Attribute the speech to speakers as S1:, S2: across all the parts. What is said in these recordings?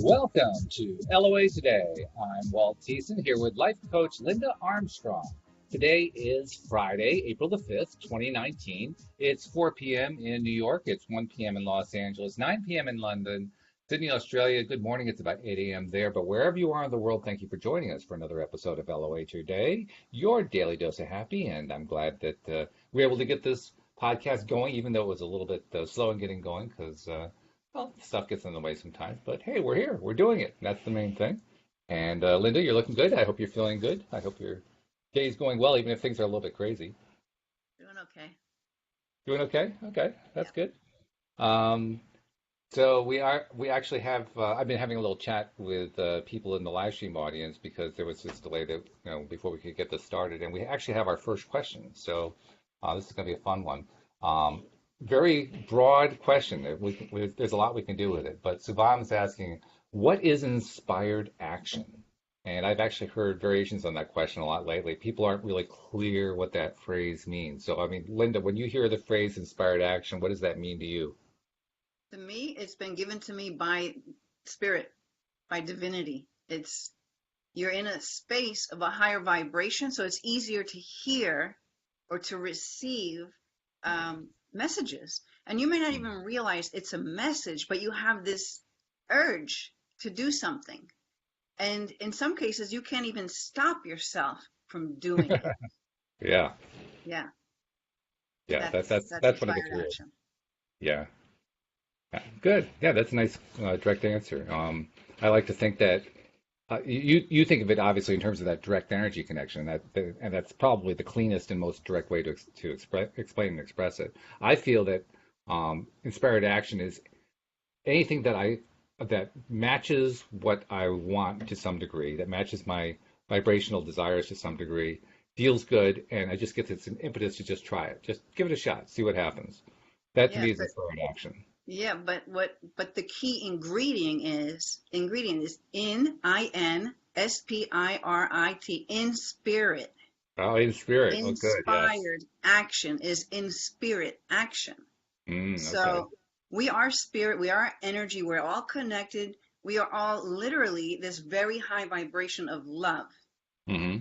S1: Welcome to LOA Today. I'm Walt here with life coach Linda Armstrong. Today is Friday, April the 5th, 2019. It's 4 p.m. in New York. It's 1 p.m. in Los Angeles, 9 p.m. in London, Sydney, Australia. Good morning. It's about 8 a.m. there. But wherever you are in the world, thank you for joining us for another episode of LOA Today, your daily dose of happy. And I'm glad that we were able to get this podcast going, even though it was a little bit slow in getting going because well, stuff gets in the way sometimes, but hey, we're here. We're doing it. That's the main thing. And Linda, you're looking good. I hope you're feeling good. I hope your day's going well, even if things are a little bit crazy.
S2: Doing okay.
S1: Doing okay? Okay, that's
S2: Yeah.
S1: good. Um, so we actually have, I've been having a little chat with people in the live stream audience because there was this delay that, before we could get this started. And we actually have our first question. So this is going to be a fun one. Very broad question. There's a lot we can do with it. But Subham's asking, what is inspired action? And I've actually heard variations on that question a lot lately. People aren't really clear what that phrase means. So, I mean, Linda, when you hear the phrase inspired action, what does that mean to you?
S2: To me, it's been given to me by spirit, by divinity. You're in a space of a higher vibration, so it's easier to hear or to receive messages. And you may not even realize it's a message, but you have this urge to do something. And in some cases, you can't even stop yourself from doing it.
S1: Yeah,
S2: Yeah,
S1: yeah,
S2: that's
S1: that's what it
S2: inspired
S1: is.
S2: action.
S1: Yeah. Yeah, good. Yeah, that's a nice direct answer. I like to think that you think of it obviously in terms of that direct energy connection, and that's probably the cleanest and most direct way to explain and express it. I feel that inspired action is anything that matches what I want to some degree, that matches my vibrational desires to some degree, feels good, and I just get this impetus to just try it, just give it a shot, see what happens. That to
S2: Yeah,
S1: me is inspired action.
S2: yeah, but the key ingredient is INSPIRIT, in spirit.
S1: Oh, in spirit. Oh, good. Yes.
S2: Inspired action is in spirit action.
S1: Okay.
S2: So we are spirit, we are energy, we're all connected. We are all literally this very high vibration of love.
S1: Hmm.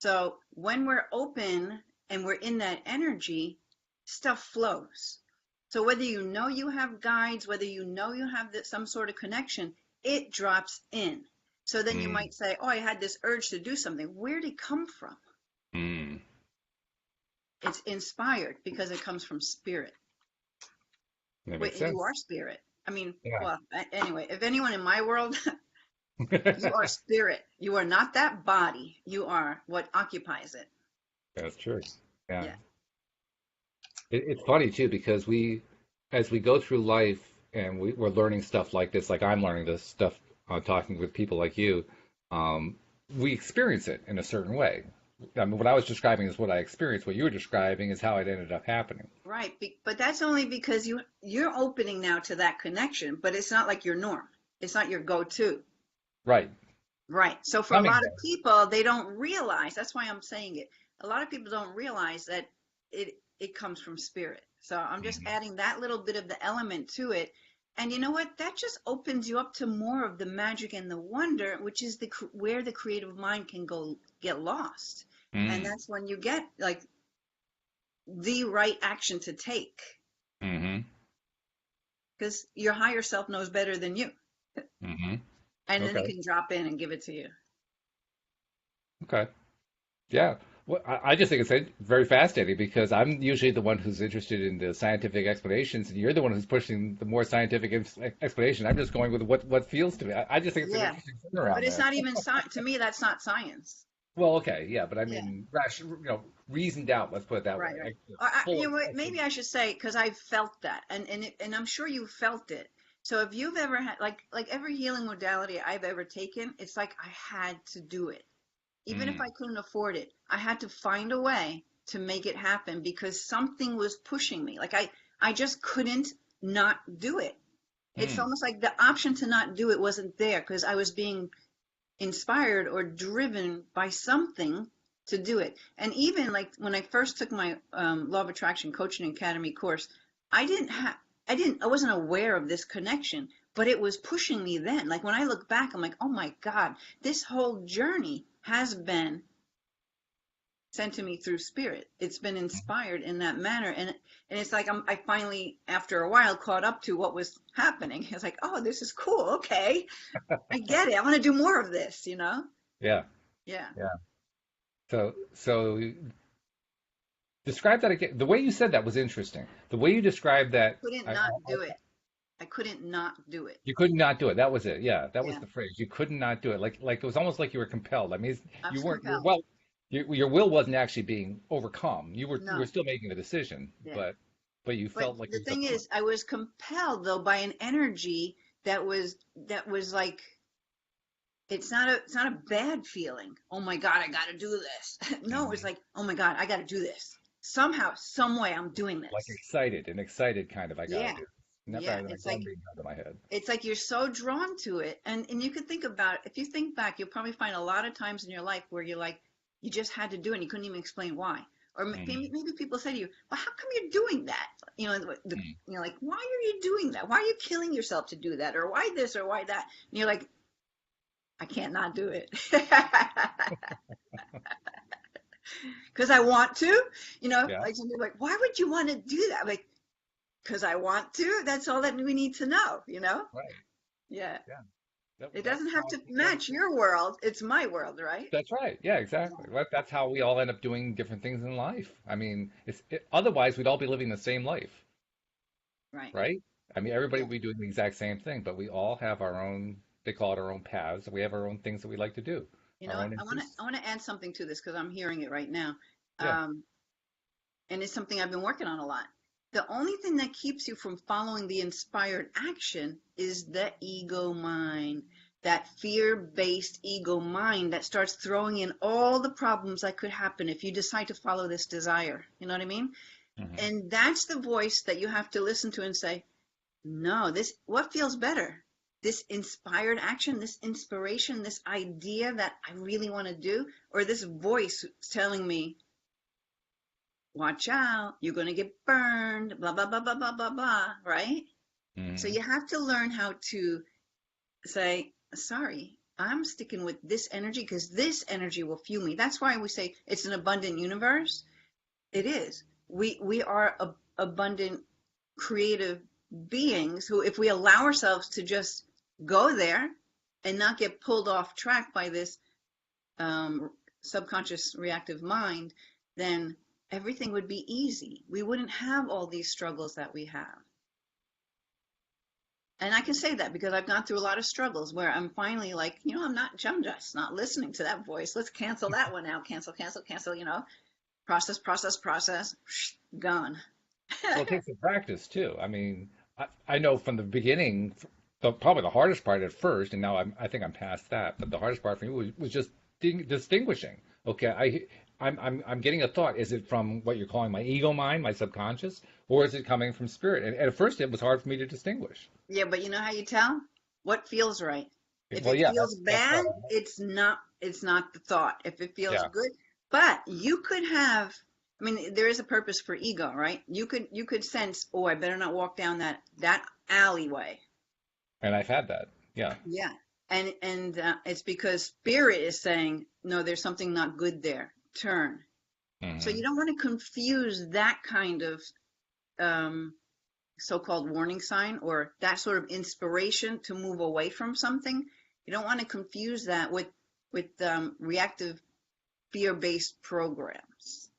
S2: So when we're open and we're in that energy, stuff flows. So whether you know you have guides, whether you know you have some sort of connection, it drops in. So then you
S1: Mm,
S2: might say, oh, I had this urge to do something. Where did it come from?
S1: mm.
S2: It's inspired because it comes from spirit.
S1: That
S2: Wait,
S1: makes
S2: and you are
S1: sense.
S2: spirit. I mean,
S1: Yeah.
S2: well, anyway, if anyone in my world, you are spirit. You are not that body. You are what occupies it.
S1: That's true. Yeah.
S2: Yeah.
S1: It's funny too because as we go through life and we're learning stuff like this, like I'm learning this stuff, talking with people like you, um, we experience it in a certain way. I mean, what I was describing is what I experienced. What you were describing is how it ended up happening.
S2: Right. But that's only because you're opening now to that connection, but it's not like your norm. It's not your go-to.
S1: Right.
S2: Right. So for a
S1: Coming
S2: lot of
S1: there.
S2: people, they don't realize, that's why I'm saying it. A lot of people don't realize that it comes from spirit. So I'm just
S1: Mhm.
S2: adding that little bit of the element to it. And you know what? That just opens you up to more of the magic and the wonder, which is where the creative mind can go get lost. And
S1: Mm.
S2: that's when you get like the right action to take
S1: Mm-hmm.
S2: because your higher self knows better than you.
S1: Mm-hmm.
S2: And then it
S1: Okay.
S2: can drop in and give it to you.
S1: Okay. Yeah. Well, I just think it's very fascinating because I'm usually the one who's interested in the scientific explanations, and you're the one who's pushing the more scientific explanation. I'm just going with what feels to me. I just think it's an
S2: Yeah.
S1: interesting thing
S2: But
S1: around
S2: it's
S1: there.
S2: not even science. To me, that's not science.
S1: Well, okay, yeah, but I
S2: Yeah.
S1: mean, reasoned out. Let's put it that way.
S2: Right, right.
S1: Full
S2: You know what?
S1: of,
S2: Maybe I should say because I felt that, and I'm sure you felt it. So if you've ever had like every healing modality I've ever taken, it's like I had to do it, even if
S1: mm,
S2: I couldn't afford it. I had to find a way to make it happen because something was pushing me. Like I just couldn't not do it. It's
S1: mm,
S2: almost like the option to not do it wasn't there because I was being inspired or driven by something to do it. And even like when I first took my Law of Attraction Coaching Academy course, I didn't have, I wasn't aware of this connection, but it was pushing me then. Like when I look back, I'm like, oh my God, this whole journey has been sent to me through spirit. It's been inspired in that manner. And it's like I finally, after a while, caught up to what was happening. It's like, oh, this is cool. Okay. I get it. I want to do more of this, you know?
S1: Yeah.
S2: Yeah.
S1: Yeah. So describe that again. The way you said that was interesting. The way you described that,
S2: Couldn't not do it. I couldn't not do it.
S1: you could not do it. That was it. Yeah, that was
S2: Yeah.
S1: the phrase. You could not do it. Like it was almost like you were compelled. I mean,
S2: I
S1: you
S2: was
S1: weren't.
S2: compelled.
S1: Well, your will wasn't actually being overcome. You were
S2: No.
S1: still making a decision,
S2: Yeah.
S1: but you
S2: But
S1: felt like
S2: the
S1: it was
S2: thing
S1: a push.
S2: is, I was compelled though by an energy that was like, it's not a bad feeling. Oh my God, I got to do this. No, it's
S1: Mhm.
S2: like, oh my God, I got to do this. Somehow, some way I'm doing
S1: Like
S2: this.
S1: excited kind of. I gotta
S2: Yeah.
S1: do this. Not
S2: Yeah.
S1: that a gun being held to my head.
S2: It's like you're so drawn to it. And you could think about it. If you think back, you'll probably find a lot of times in your life where you're like, you just had to do it and you couldn't even explain why. Or
S1: Hmm.
S2: maybe people say to you, well, how come you're doing that? You know,
S1: Hmm.
S2: like, why are you doing that? Why are you killing yourself to do that? Or why this or why that? And you're like, I can't not do it. Because I want to,
S1: Yeah.
S2: like some people are like, why would you want to do that? Like, because I want to. That's all that we need to know.
S1: Right.
S2: Yeah.
S1: Yeah.
S2: It
S1: That's
S2: doesn't have
S1: how
S2: to
S1: people.
S2: match your world. It's my world, right?
S1: That's right. Yeah,
S2: Yeah.
S1: exactly. That's how we all end up doing different things in life. I mean, otherwise we'd all be living the same life,
S2: Right.
S1: right? I mean, everybody
S2: Yeah.
S1: would be doing the exact same thing, but we all have our own, they call it our own paths. We have our own things that we like to do,
S2: You
S1: our
S2: know,
S1: own
S2: I want to
S1: interests.
S2: I want to add something to this because I'm hearing it right now.
S1: Yeah.
S2: Um, and it's something I've been working on a lot. The only thing that keeps you from following the inspired action is the ego mind, that fear-based ego mind that starts throwing in all the problems that could happen if you decide to follow this desire. You know what I mean?
S1: Hmm.
S2: And that's the voice that you have to listen to and say, no, what feels better? This inspired action, this inspiration, this idea that I really want to do, or this voice telling me, watch out, you're going to get burned, blah, blah, blah, blah, blah, blah, blah, right? So
S1: Hmm.
S2: you have to learn how to say, sorry, I'm sticking with this energy because this energy will fuel me. That's why we say it's an abundant universe. It is. We are abundant, creative beings who, if we allow ourselves to just go there and not get pulled off track by this um, subconscious reactive mind, then everything would be easy. We wouldn't have all these struggles that we have. And I can say that because I've gone through a lot of struggles where I'm finally like, I'm just not listening to that voice. Let's cancel that one out. Cancel, cancel, cancel. Process, process, process, gone.
S1: Well, it takes some practice too. I mean, I know from the beginning, probably the hardest part at first, and now I think I'm past that. But the hardest part for me was just distinguishing. Okay, I'm getting a thought. Is it from what you're calling my ego mind, my subconscious, or is it coming from spirit? And at first, it was hard for me to distinguish.
S2: Yeah, but you know how you tell? What feels right. If
S1: Well,
S2: it
S1: yeah,
S2: feels
S1: that's
S2: bad,
S1: right.
S2: it's not the thought. If it feels
S1: Yeah,
S2: good, but you could have, I mean, there is a purpose for ego, right? You could sense, oh, I better not walk down that alleyway.
S1: and I've had that. Yeah.
S2: Yeah. And it's because spirit is saying, no, there's something not good there. Turn. So you
S1: Hmm.
S2: don't want to confuse that kind of um, so-called warning sign or that sort of inspiration to move away from something. You don't want to confuse that with reactive fear-based programs.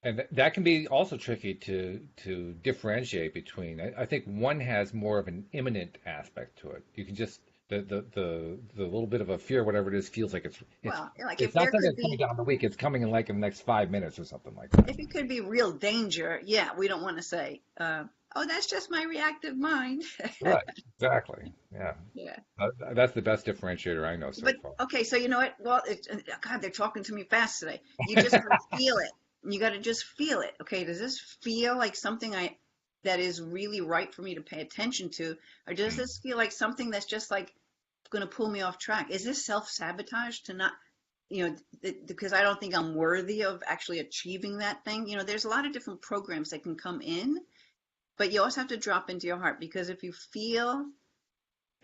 S1: And that can be also tricky to differentiate between. I think one has more of an imminent aspect to it. You can just the little bit of a fear, whatever it is, feels like it's
S2: Well, like
S1: it's
S2: if
S1: not
S2: there
S1: something
S2: could
S1: that's coming
S2: be,
S1: down the week. It's coming in like in the next 5 minutes or something like that.
S2: if it could be real danger, yeah, we don't want to say, oh, that's just my reactive mind.
S1: Right. Exactly. Yeah.
S2: Yeah.
S1: That's the best differentiator I know so
S2: But
S1: far.
S2: okay, so you know what? Well, God, they're talking to me fast today. You just got to feel it. You got to just feel it. Okay, does this feel like something that is really right for me to pay attention to, or does
S1: Mm.
S2: this feel like something that's just like going to pull me off track? Is this self-sabotage to not, because I don't think I'm worthy of actually achieving that thing? There's a lot of different programs that can come in, but you also have to drop into your heart because if you feel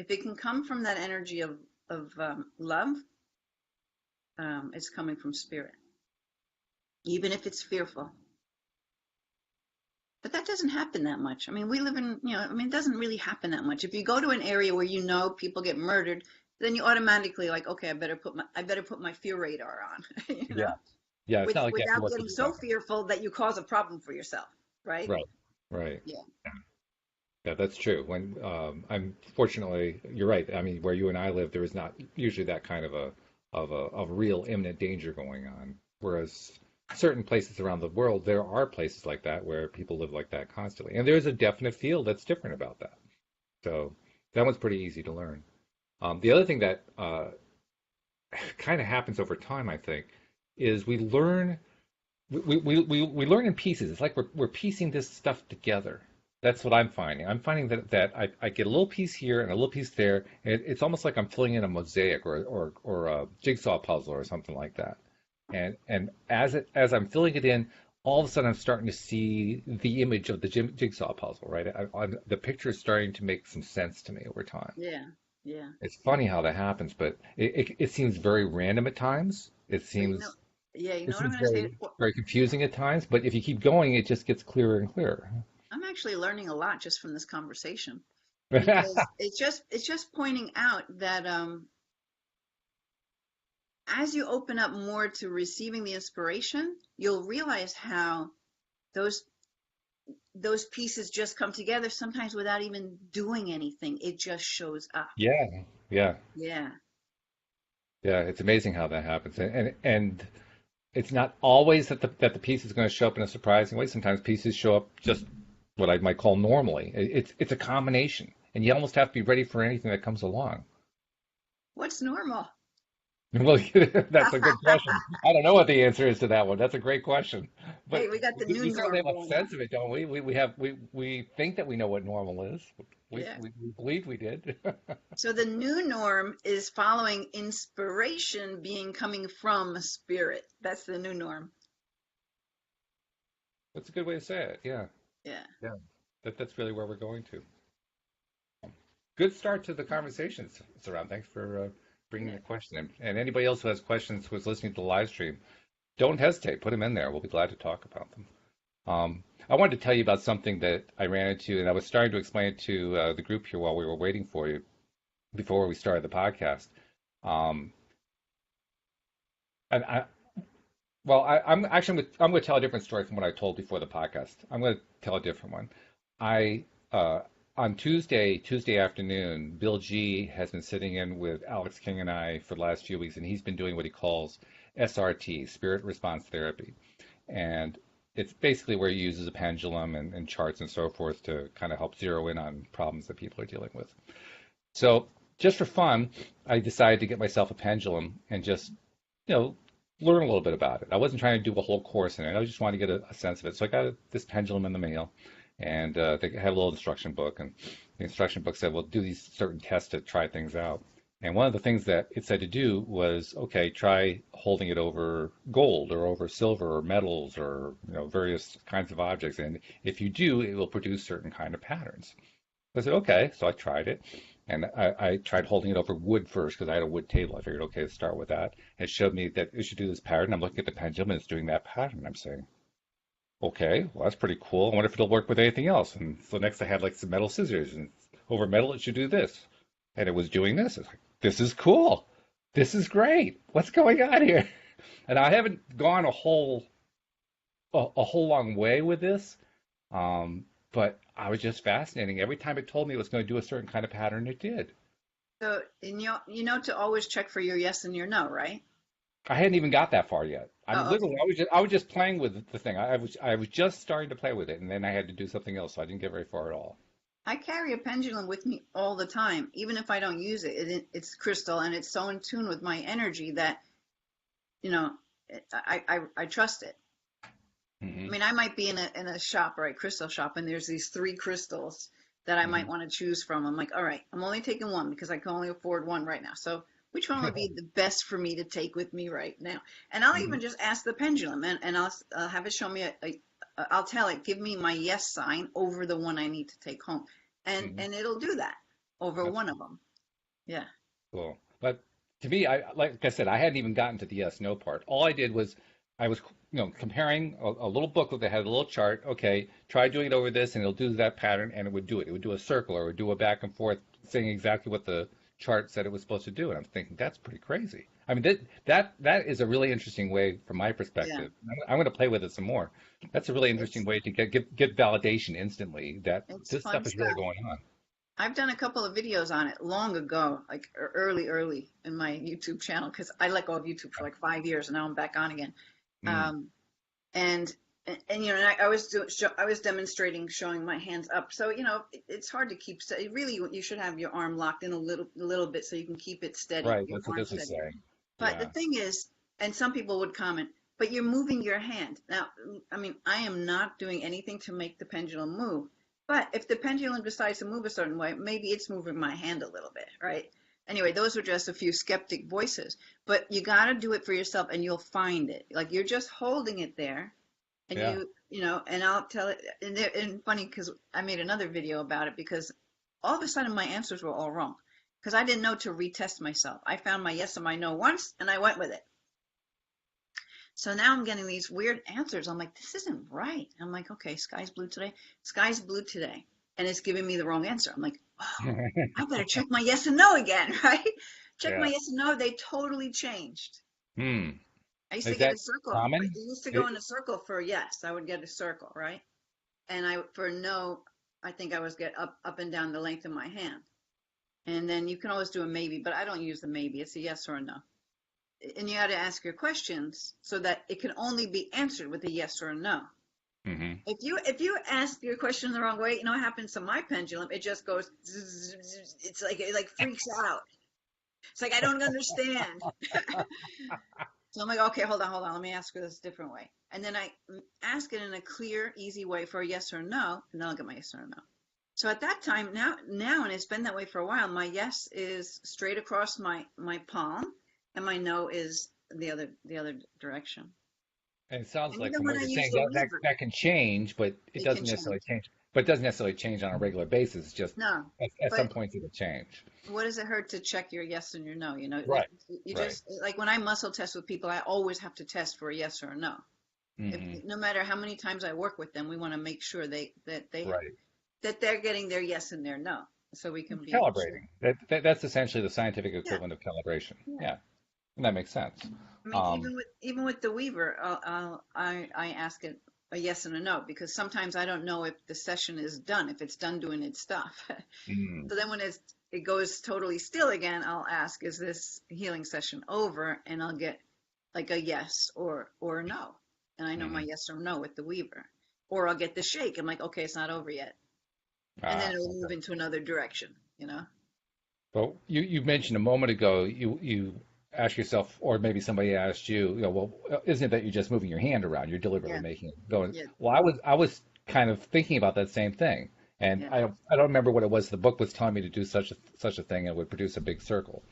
S2: If it can come from that energy of love, it's coming from spirit, even if it's fearful. But that doesn't happen that much. I mean, we live in, it doesn't really happen that much. If you go to an area where people get murdered, then you automatically like, okay, I better put my fear radar on,
S1: Yeah. Yeah. It's not like you have to
S2: without
S1: what to
S2: getting
S1: do
S2: so
S1: that.
S2: fearful that you cause a problem for yourself, right?
S1: Right. Right.
S2: Yeah.
S1: Yeah, that's true. When I'm fortunately, you're right. I mean, where you and I live, there is not usually that kind of a real imminent danger going on. Whereas certain places around the world, there are places like that where people live like that constantly, and there's a definite feel that's different about that. So that one's pretty easy to learn. The other thing that kind of happens over time, I think, is we learn we learn in pieces. It's like we're piecing this stuff together. That's what I'm finding. I'm finding that I get a little piece here and a little piece there, and it's almost like I'm filling in a mosaic or a jigsaw puzzle or something like that. And as I'm filling it in, all of a sudden I'm starting to see the image of the jigsaw puzzle, right? The picture is starting to make some sense to me over time.
S2: Yeah. Yeah.
S1: It's funny how that happens, but it seems very random at times.
S2: But yeah, you
S1: It
S2: know what I'm
S1: seems
S2: going to say?
S1: very confusing at times, but if you keep going, it just gets clearer and clearer.
S2: I'm actually learning a lot just from this conversation because it's just pointing out that as you open up more to receiving the inspiration, you'll realize how those those pieces just come together sometimes without even doing anything. It just shows up.
S1: Yeah, yeah,
S2: Yeah.
S1: yeah. It's amazing how that happens, and it's not always that the piece is going to show up in a surprising way. Sometimes pieces show up just what I might call normally. It's a combination, and you almost have to be ready for anything that comes along.
S2: What's normal?
S1: Well, that's a good question. I don't know what the answer is to that one. That's a great question,
S2: Hey,
S1: but
S2: we got the new
S1: we certainly
S2: norm
S1: have a
S2: going on.
S1: sense of it, don't we? We think that we know what normal is.
S2: Yeah.
S1: We believe we did.
S2: So the new norm is following inspiration being coming from spirit. That's the new norm.
S1: That's a good way to say it. Yeah,
S2: Yeah.
S1: yeah. That's really where we're going to. Good start to the conversation, Saran. Thanks for bringing
S2: Yeah.
S1: the question. And anybody else who has questions who's listening to the live stream, don't hesitate. Put them in there. We'll be glad to talk about them. I wanted to tell you about something that I ran into, and I was starting to explain it to the group here while we were waiting for you before we started the podcast. Um, and I'm actually I'm going to tell a different story from what I told before the podcast. I'm going to tell a different one. I on Tuesday afternoon, Bill G has been sitting in with Alex King and I for the last few weeks, and he's been doing what he calls SRT, Spirit Response Therapy, and it's basically where he uses a pendulum and charts and so forth to kind of help zero in on problems that people are dealing with. So just for fun, I decided to get myself a pendulum and just, you know, learn a little bit about it. I wasn't trying to do a whole course in it. I just wanted to get a sense of it. So I got this pendulum in the mail, and they had a little instruction book, and the instruction book said, well, do these certain tests to try things out. And one of the things that it said to do was, okay, try holding it over gold or over silver or metals or various kinds of objects. And if you do, it will produce certain kind of patterns. I said, okay. So I tried it. And I tried holding it over wood first because I had a wood table. I figured, okay, let's start with that. It showed me that it should do this pattern. I'm looking at the pendulum and it's doing that pattern. I'm saying, okay, well, that's pretty cool. I wonder if it'll work with anything else. And so next I had like some metal scissors, and over metal it should do this. And it was doing this. It's like, this is cool. This is great. What's going on here? And I haven't gone a whole long way with this, but I was just fascinating. Every time it told me it was going to do a certain kind of pattern, it did.
S2: So, and you know to always check for your yes and your no, right?
S1: I hadn't even got that far yet. I'm
S2: Oh,
S1: literally,
S2: okay.
S1: I was just playing with the thing. I was just starting to play with it, and then I had to do something else, so I didn't get very far at all.
S2: I carry a pendulum with me all the time, even if I don't use it. It's crystal, and it's so in tune with my energy that you know I trust it. I
S1: Hmm.
S2: mean, I might be in a shop, right, crystal shop, and there's these three crystals that I might
S1: Hmm.
S2: want to choose from. I'm like, all right, I'm only taking one because I can only afford one right now. So which one would be the best for me to take with me right now? And I'll even
S1: Hmm.
S2: just ask the pendulum, and I'll have it show me I'll tell it, give me my yes sign over the one I need to take home, and
S1: Hmm.
S2: and it'll do that over
S1: That's
S2: one of them. Yeah.
S1: Cool. But to me, like I said, I hadn't even gotten to the yes no part. All I did was I was comparing a little booklet that had a little chart. Okay, try doing it over this, and it'll do that pattern, and it would do it. It would do a circle, or it would do a back and forth, saying exactly what the chart said it was supposed to do. And I'm thinking that's pretty crazy. I mean, that is a really interesting way, from my
S2: Yeah.
S1: perspective. I'm going to play with it some more. That's a really interesting
S2: It's
S1: way to get validation instantly that
S2: it's
S1: this
S2: fun
S1: stuff is really
S2: stuff.
S1: going on.
S2: I've done a couple of videos on it long ago, like early in my YouTube channel, because I let go of YouTube for like 5 years and now I'm back on again.
S1: Mm,
S2: Um, and and I was I was demonstrating showing my hands up. So it's hard to keep steady. Really, you should have your arm locked in a little bit so you can keep it steady,
S1: right.
S2: your
S1: That's what
S2: arm
S1: this is
S2: steady.
S1: saying.
S2: But the
S1: Yeah.
S2: thing is, and some people would comment, but you're moving your hand. Now, I mean, I am not doing anything to make the pendulum move. But if the pendulum decides to move a certain way, maybe it's moving my hand a little bit, right? Anyway, those were just a few skeptic voices. But you got to do it for yourself and you'll find it. Like you're just holding it there and
S1: Yeah.
S2: and I'll tell it. And funny because I made another video about it because all of a sudden my answers were all wrong because I didn't know to retest myself. I found my yes and my no once and I went with it. So now I'm getting these weird answers. I'm like, this isn't right. I'm like, okay, sky's blue today. Sky's blue today. And it's giving me the wrong answer. I'm like, oh, I better check my yes and no again, right? Check my
S1: Yeah.
S2: yes and no. They totally changed.
S1: Hmm.
S2: I used to
S1: Is
S2: get a
S1: that
S2: circle. I
S1: common?
S2: used to go
S1: It,
S2: in a circle for yes. I would get a circle, right? And for no, I think I was get up and down the length of my hand. And then you can always do a maybe, but I don't use the maybe. It's a yes or a no. And you got to ask your questions so that it can only be answered with a yes or a no.
S1: hmm.
S2: If you ask your question the wrong way, you know what happens to my pendulum? It just goes. It's like it like freaks out. It's like I don't understand. So I'm like, okay, hold on. Let me ask you this a different way. And then I ask it in a clear, easy way for a yes or no, and then I'll get my yes or no. So at that time, now, and it's been that way for a while. My yes is straight across my palm, and my no is the other direction.
S1: And it sounds
S2: And
S1: like
S2: even
S1: from
S2: when
S1: what
S2: I
S1: you're
S2: use
S1: saying
S2: the
S1: that
S2: weaver,
S1: that can change, but it
S2: it can
S1: doesn't
S2: change.
S1: necessarily change. But it doesn't necessarily change on a regular basis. It's just
S2: No,
S1: at some
S2: but
S1: points it'll change.
S2: what does it hurt to check your yes and your no? Like
S1: Right.
S2: you
S1: Right.
S2: just like when I muscle test with people, I always have to test for a yes or a no. If
S1: Hmm.
S2: no matter how many times I work with them, we want to make sure
S1: Right.
S2: that they're getting their yes and their no, so we can be sure.
S1: Calibrating. That's essentially the scientific
S2: Yeah,
S1: equivalent of calibration.
S2: yeah.
S1: Yeah. And that makes sense.
S2: I mean,
S1: Um,
S2: even with the Weaver, I ask it a yes and a no because sometimes I don't know if the session is done, if it's done doing its stuff.
S1: mm,
S2: So then when it goes totally still again, I'll ask, is this healing session over? And I'll get like a yes or a no. And I know my
S1: mhm.
S2: yes or no with the Weaver. Or I'll get the shake. I'm like, okay, it's not over yet. And then
S1: Ah,
S2: it'll move
S1: okay.
S2: into another direction.
S1: But you mentioned a moment ago, you ask yourself, or maybe somebody asked you, well, isn't it that you're just moving your hand around? You're deliberately
S2: Yeah,
S1: making it going.
S2: yeah,
S1: Well, I was kind of thinking about that same thing, and
S2: yeah.
S1: I don't remember what it was. The book was telling me to do such a thing, and it would produce a big circle.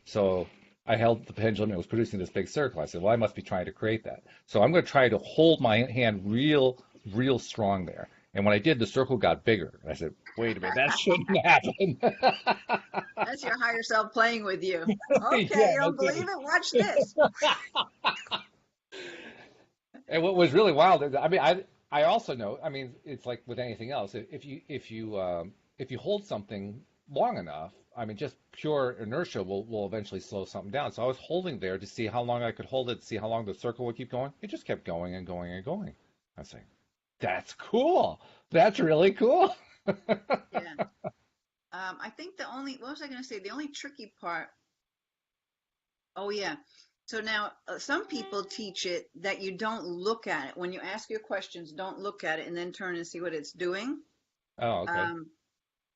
S1: So I held the pendulum, and it was producing this big circle. I said, well, I must be trying to create that. So I'm going to try to hold my hand real strong there. And when I did, the circle got bigger. And I said, wait a minute, that shouldn't happen.
S2: That's your higher self playing with you. Okay,
S1: Yeah,
S2: you don't
S1: that's
S2: believe
S1: right.
S2: it? Watch this.
S1: And what was really wild is, I mean, I also know, I mean, it's like with anything else. If you hold something long enough, I mean, just pure inertia will eventually slow something down. So I was holding there to see how long I could hold it, see how long the circle would keep going. It just kept going and going and going. I was saying, that's cool. That's really cool.
S2: Yeah. I think what was I going to say? The only tricky part. Oh, yeah. So now some people teach it that you don't look at it. When you ask your questions, don't look at it and then turn and see what it's doing.
S1: Oh, okay.
S2: Um,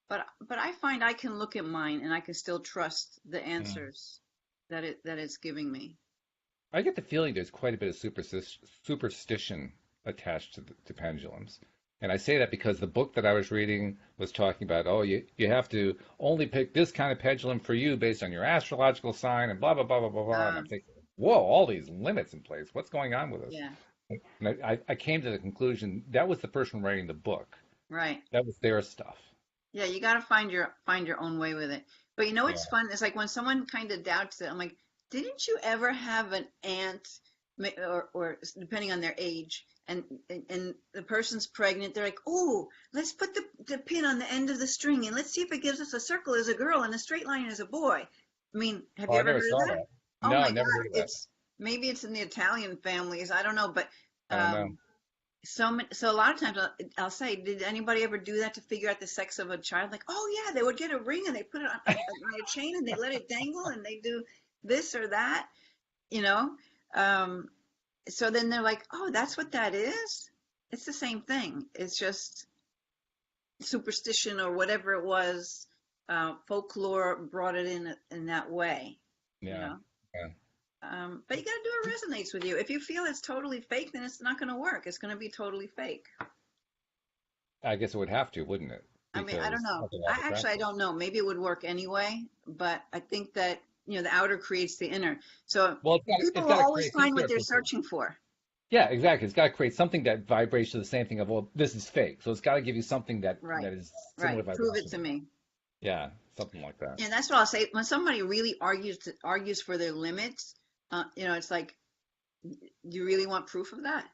S2: but I find I can look at mine and I can still trust the
S1: Mm.
S2: answers that it's giving me.
S1: I get the feeling there's quite a bit of superstition attached to pendulums. And I say that because the book that I was reading was talking about, oh, you have to only pick this kind of pendulum for you based on your astrological sign and blah, blah, blah, blah, blah, blah. And I'm
S2: Um,
S1: thinking, whoa, all these limits in place. What's going on with us?
S2: yeah,
S1: And I came to the conclusion that was the person writing the book.
S2: right.
S1: That was their stuff.
S2: Yeah, you got to find your own way with it. But you know
S1: Yeah.
S2: what's fun? It's like when someone kind of doubts it, I'm like, didn't you ever have an aunt, or depending on their age, and the person's pregnant, they're like, oh, let's put the pin on the end of the string and let's see if it gives us a circle as a girl and a straight line as a boy. I mean, have
S1: Oh,
S2: you
S1: I
S2: ever
S1: never
S2: heard of
S1: saw
S2: that?
S1: that.
S2: Oh
S1: No,
S2: my
S1: I never
S2: God,
S1: heard of that.
S2: it's maybe it's in the Italian families. I don't know, but
S1: I don't know.
S2: um, so a lot of times I'll say, did anybody ever do that to figure out the sex of a child? Like, oh yeah, they would get a ring and they put it on a chain and they let it dangle and they do this or that, you know. Um, so then they're like, oh, that's what that is. It's the same thing. It's just superstition or whatever it was. Folklore brought it in that way, you
S1: Yeah.
S2: know.
S1: Yeah.
S2: But you got to do what resonates with you. If you feel it's totally fake, then it's not going to work. It's going to be totally fake.
S1: I guess it would have to, wouldn't it?
S2: I mean, I don't
S1: Because
S2: know.
S1: of the law of
S2: I
S1: attraction.
S2: don't know. Maybe it would work anyway, but I think that, the outer creates the inner. So
S1: Well,
S2: people
S1: it's
S2: will
S1: got to
S2: always
S1: create some
S2: find what
S1: sort
S2: they're
S1: of purpose.
S2: searching for.
S1: Yeah, exactly. It's got to create something that vibrates to the same thing of, well, this is fake. So it's got to give you something
S2: Right,
S1: that is
S2: right.
S1: similar
S2: Prove it
S1: vibration
S2: to
S1: to that.
S2: me.
S1: Yeah, something like that.
S2: And that's what I'll say. When somebody really argues for their limits, it's like, you really want proof of that?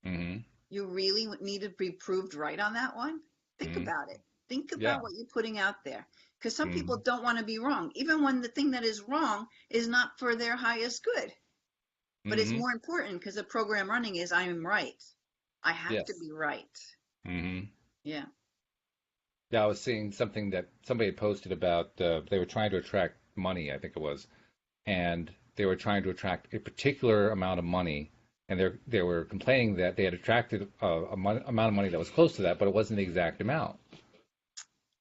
S1: Hmm.
S2: You really need to be proved right on that one? Think
S1: Hmm.
S2: about it. Think
S1: Yeah.
S2: about what you're putting out there. Because some people
S1: Hmm.
S2: don't want to be wrong, even when the thing that is wrong is not for their highest good. But it's
S1: Hmm.
S2: more important because the program running is I am right. I have to
S1: Yes.
S2: be right.
S1: Hmm.
S2: Yeah.
S1: Yeah, I was seeing something that somebody had posted about they were trying to attract money, I think it was, and they were trying to attract a particular amount of money, and they were complaining that they had attracted amount of money that was close to that, but it wasn't the exact amount.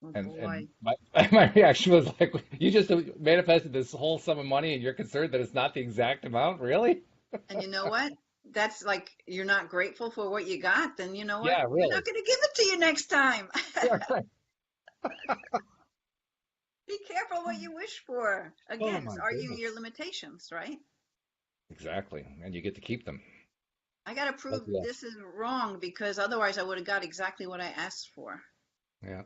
S2: Oh
S1: And
S2: boy.
S1: my my reaction was like, you just manifested this whole sum of money, and you're concerned that it's not the exact amount, really?
S2: And you know what? That's like you're not grateful for what you got, then you know what?
S1: Yeah,
S2: They're not
S1: really.
S2: going to give it to you next time.
S1: Yeah, right.
S2: Be careful what you wish for.
S1: Oh
S2: Again, it's
S1: my
S2: arguing your
S1: goodness.
S2: limitations, right?
S1: Exactly, and you get to keep them.
S2: I got to
S1: Like,
S2: prove
S1: yeah,
S2: this is wrong because otherwise I would have got exactly what I asked for.
S1: yeah.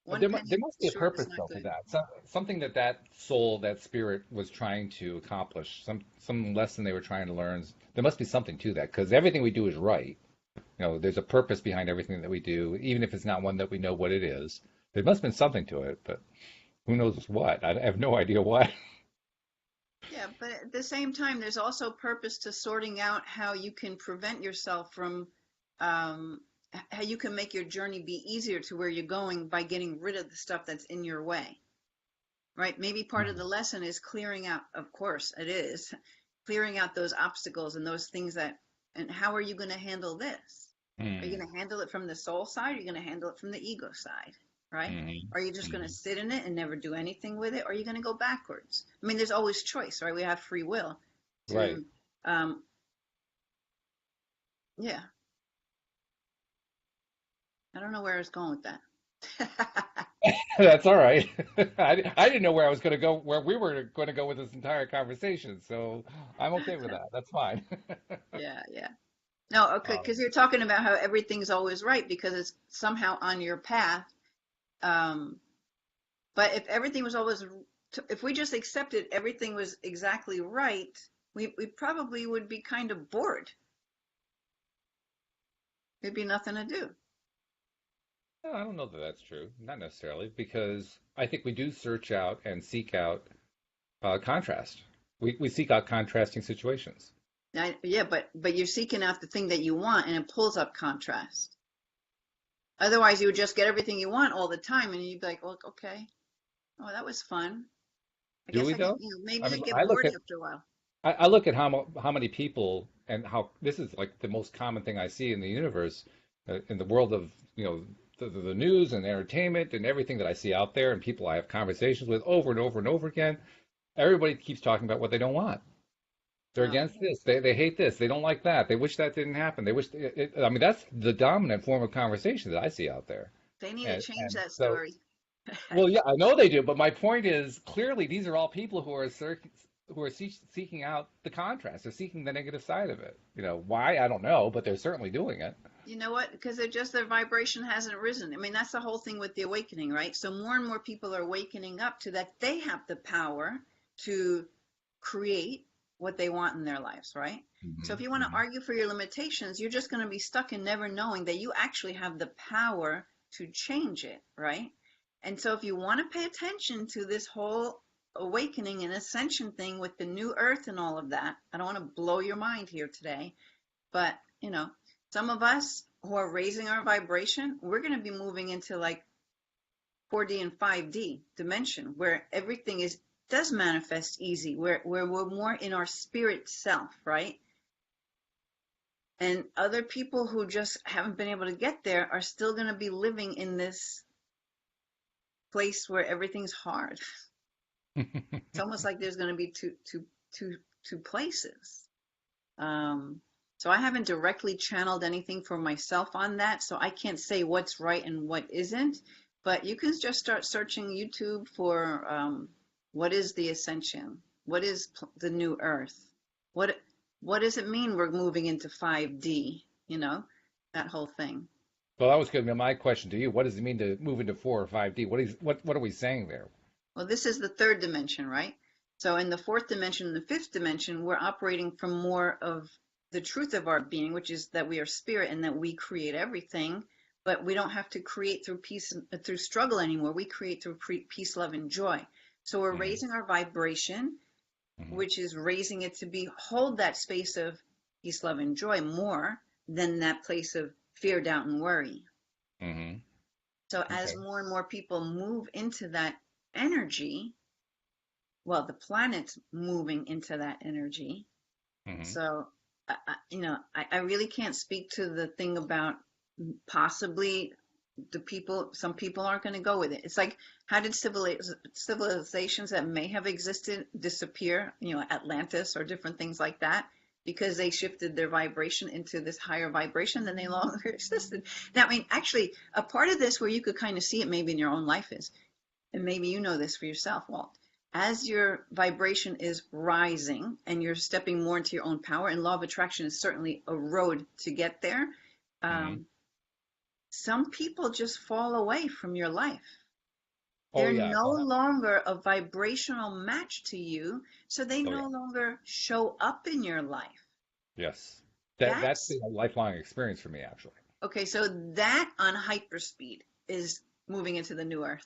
S2: One
S1: There
S2: penny
S1: must be a
S2: short is
S1: purpose
S2: not
S1: though to
S2: good.
S1: that. Something that soul, that spirit was trying to accomplish. Some lesson they were trying to learn. There must be something to that because everything we do is right. There's a purpose behind everything that we do, even if it's not one that we know what it is. There must have been something to it, but who knows what? I have no idea what.
S2: Yeah, but at the same time, there's also purpose to sorting out how you can prevent yourself from, um, how you can make your journey be easier to where you're going by getting rid of the stuff that's in your way, right? Maybe part of the lesson is clearing out, of course, it is, clearing out those obstacles and those things and how are you going to handle this? Are you
S1: Hmm.
S2: going to handle it from the soul side? Or are you going to handle it from the ego side? Right?
S1: Hmm.
S2: Are you just going to
S1: Hmm.
S2: sit in it and never do anything with it? Or are you going to go backwards? I mean, there's always choice, right? We have free will
S1: Right.
S2: to, um, yeah, I don't know where I was going with that.
S1: That's all right. I didn't know where I was going to go, where we were going to go with this entire conversation, so I'm okay with that. That's fine.
S2: Yeah, yeah. No, okay,
S1: Um,
S2: because you're talking about how everything's always right because it's somehow on your path. Um, but if everything was always, if we just accepted everything was exactly right, we probably would be kind of bored. There'd be nothing to do.
S1: no, I don't know that that's true. Not necessarily, because I think we do search out and seek out contrast. We seek out contrasting situations.
S2: Yeah, but you're seeking out the thing that you want, and it pulls up contrast. Otherwise, you would just get everything you want all the time, and you'd be like, "Well, okay, oh, that was fun. I
S1: Do
S2: guess
S1: we
S2: I get,
S1: though?
S2: maybe
S1: I
S2: you
S1: mean,
S2: get bored after a while."
S1: I look at how many people and how this is like the most common thing I see in the universe, in the world of the news and entertainment and everything that I see out there and people I have conversations with over and over and over again. Everybody keeps talking about what they don't want. They're
S2: Oh,
S1: against this. They hate this. They don't like that. They wish that didn't happen. They wish I mean, that's the dominant form of conversation that I see out there.
S2: they need to change
S1: And
S2: that
S1: so,
S2: story.
S1: well, yeah, I know they do, but my point is clearly these are all people who are who are seeking out the contrast. They're seeking the negative side of it. Why? I don't know, but they're certainly doing it.
S2: You know what? Because they're just their vibration hasn't risen. I mean, that's the whole thing with the awakening, right? So more and more people are wakening up to that they have the power to create what they want in their lives, right? So
S1: Hmm.
S2: if you want to argue for your limitations, you're just going to be stuck in never knowing that you actually have the power to change it, right? And so if you want to pay attention to this whole awakening and ascension thing with the new earth and all of that, I don't want to blow your mind here today, but some of us who are raising our vibration, we're going to be moving into like 4D and 5D dimension where everything does manifest easy, where we're more in our spirit self, right? And other people who just haven't been able to get there are still going to be living in this place where everything's hard. It's almost like there's going to be two places. So I haven't directly channeled anything for myself on that, so I can't say what's right and what isn't. But you can just start searching YouTube for what is the ascension? What is the new earth? What does it mean we're moving into 5D? That whole thing.
S1: Well, that was going to be my question to you. What does it mean to move into 4 or 5D? What are we saying there?
S2: Well, this is the third dimension, right? So in the fourth dimension and the fifth dimension, we're operating from more of the truth of our being, which is that we are spirit and that we create everything, but we don't have to create through struggle anymore. We create through peace, love, and joy. So we're
S1: Hmm.
S2: raising our vibration,
S1: Hmm.
S2: which is raising it to hold that space of peace, love, and joy more than that place of fear, doubt, and worry.
S1: Hmm.
S2: So as
S1: Okay.
S2: more and more people move into that energy, well, the planet's moving into that energy.
S1: Hmm.
S2: So, I really can't speak to the thing about possibly some people aren't going to go with it. It's like, how did civilizations that may have existed disappear, Atlantis or different things like that? Because they shifted their vibration into this higher vibration, then they no longer existed. Now, I mean, actually, a part of this where you could kind of see it maybe in your own life is, and maybe you know this for yourself, Walt, as your vibration is rising and you're stepping more into your own power, and law of attraction is certainly a road to get there,
S1: Hmm.
S2: um, some people just fall away from your life.
S1: Oh
S2: They're
S1: yeah.
S2: no
S1: Well,
S2: longer a vibrational match to you, so they
S1: oh yeah.
S2: no longer show up in your life.
S1: Yes. That's
S2: That's
S1: been a lifelong experience for me, actually.
S2: okay. So that on hyperspeed is moving into the new earth.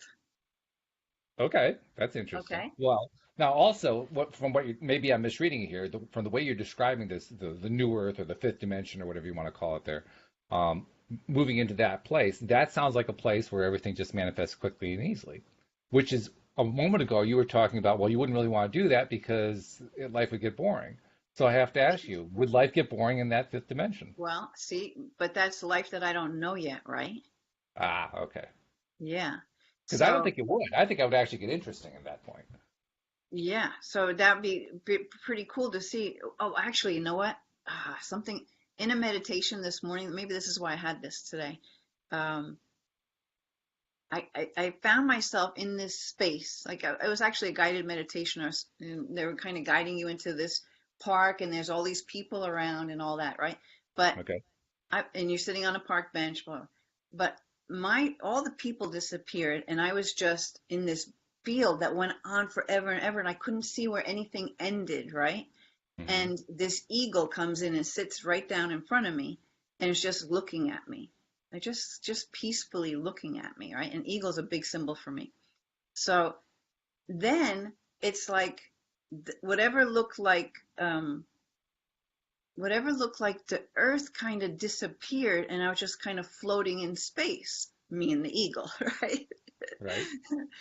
S1: Okay, that's interesting.
S2: Okay.
S1: Well, now also, from what maybe I'm misreading it here, from the way you're describing this, the new Earth or the fifth dimension or whatever you want to call it there, um, moving into that place, that sounds like a place where everything just manifests quickly and easily. Which is a moment ago you were talking about, well, you wouldn't really want to do that because life would get boring. So I have to ask you, would life get boring in that fifth dimension?
S2: Well, see, but that's life that I don't know yet, right?
S1: Ah, okay.
S2: Yeah.
S1: Because I don't
S2: So,
S1: think it would. I think I would actually get interesting at that point.
S2: yeah. So that'd be pretty cool to see. Oh, actually, you know what? Something in a meditation this morning, maybe this is why I had this today. Um, I found myself in this space. Like it was actually a guided meditation. And they were kind of guiding you into this park, and there's all these people around and all that, right? But
S1: Okay.
S2: and you're sitting on a park bench, blah, but all the people disappeared, and I was just in this field that went on forever and ever, and I couldn't see where anything ended, right?
S1: Hmm.
S2: And this eagle comes in and sits right down in front of me, and it's just looking at me, like just peacefully looking at me, right? And eagle's a big symbol for me. So then it's like whatever looked like the earth kind of disappeared, and I was just kind of floating in space, me and the eagle, right?
S1: Right.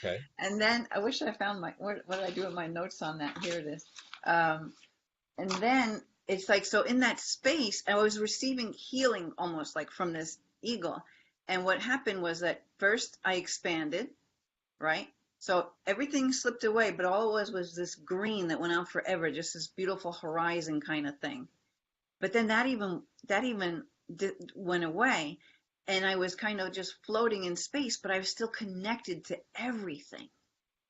S1: Okay.
S2: And then I wish I found what did I do with my notes on that? Here it is. Um, and then it's like, so in that space, I was receiving healing almost like from this eagle. And what happened was that first I expanded, right? So everything slipped away, but all it was this green that went on forever, just this beautiful horizon kind of thing. But then that even went away, and I was kind of just floating in space, but I was still connected to everything.